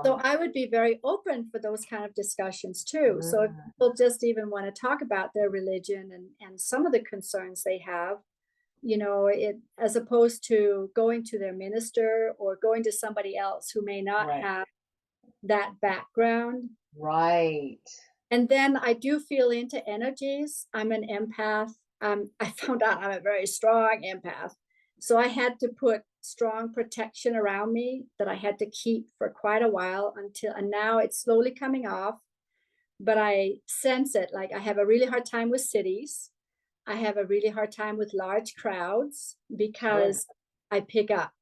So I would be very open for those kind of discussions too. So if people just even want to talk about their religion and some of the concerns they have, it, as opposed to going to their minister or going to somebody else who may not have that background. Right. And then I do feel into energies. I'm an empath. I found out I'm a very strong empath. So I had to put strong protection around me that I had to keep for quite a while and now it's slowly coming off. But I sense it. Like I have a really hard time with cities. I have a really hard time with large crowds because I pick up.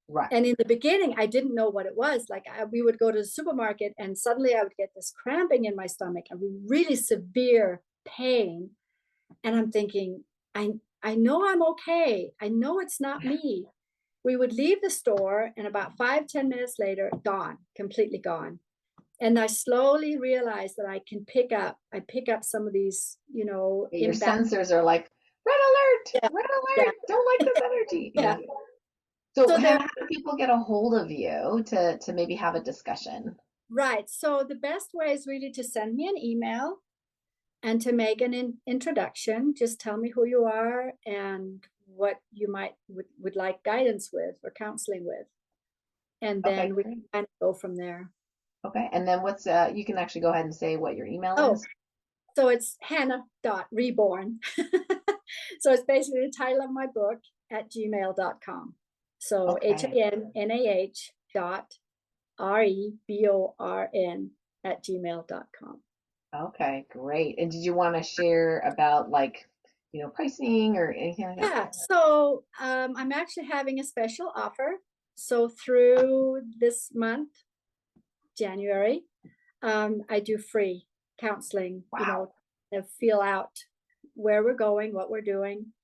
Right. And in the beginning, I didn't know what it was. Like we would go to the supermarket and suddenly I would get this cramping in my stomach and really severe pain. And I'm thinking, I know I'm okay. I know it's not me. We would leave the store and about 5-10 minutes later, gone, completely gone. And I slowly realized that I pick up some of these, your sensors are like, red alert, don't like this energy. So how do people get a hold of you to maybe have a discussion? Right. So the best way is really to send me an email and to make an introduction. Just tell me who you are and what you would like guidance with or counseling with. And then we can kind of go from there. Okay. And then what's you can actually go ahead and say what your email is. So it's hannah.reborn. So it's basically the title of my book at gmail.com. So hannah.reborn at gmail.com. Okay, great. And did you want to share about pricing or anything like that? Yeah, so I'm actually having a special offer. So through this month, January, I do free counseling, to feel out where we're going, what we're doing.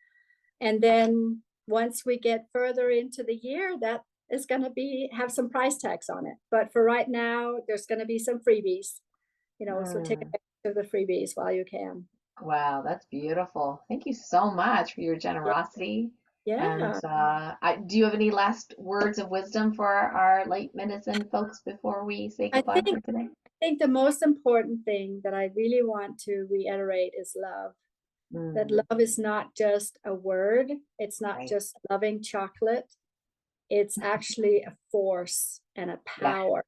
And then once we get further into the year, that is going to have some price tags on it. But for right now, there's going to be some freebies, so take advantage of the freebies while you can. Wow, that's beautiful. Thank you so much for your generosity. Yeah. And do you have any last words of wisdom for our light medicine folks before we say goodbye for today? I think the most important thing that I really want to reiterate is love. That love is not just a word. It's not just loving chocolate. It's actually a force and a power.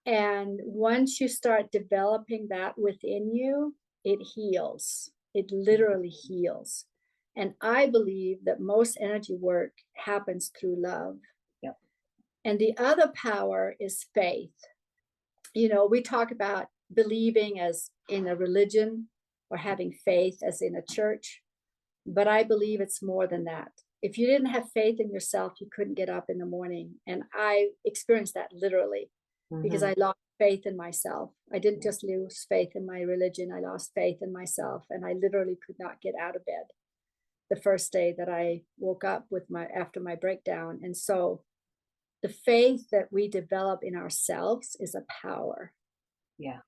And once you start developing that within you, it heals. It literally heals. And I believe that most energy work happens through love. Yep. And the other power is faith. We talk about believing as in a religion or having faith as in a church, but I believe it's more than that. If you didn't have faith in yourself, you couldn't get up in the morning. And I experienced that literally because I lost faith in myself. I didn't just lose faith in my religion, I lost faith in myself. And I literally could not get out of bed the first day that I woke up with my after my breakdown. And so the faith that we develop in ourselves is a power. Yeah.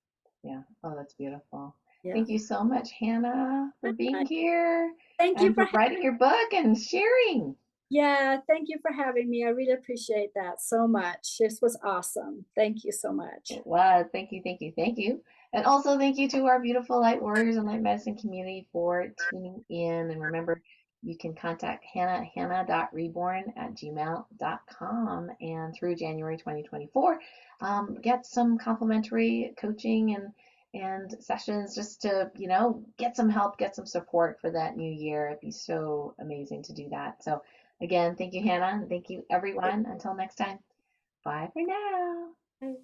Yeah. Oh, that's beautiful. Yeah. Thank you so much, Hannah, for being here Thank you and for for writing your book and sharing. yeah, thank you for having me. I really appreciate that so much. This was awesome. Thank you so much. It was. Thank you, thank you, thank you. And also thank you to our beautiful light warriors and light medicine community for tuning in. And remember, you can contact Hannah at hannah.reborn@gmail.com. And through January 2024, get some complimentary coaching and sessions just to, get some help, get some support for that new year. It'd be so amazing to do that. So again, thank you, Hannah. And thank you, everyone. Until next time, bye for now. Bye.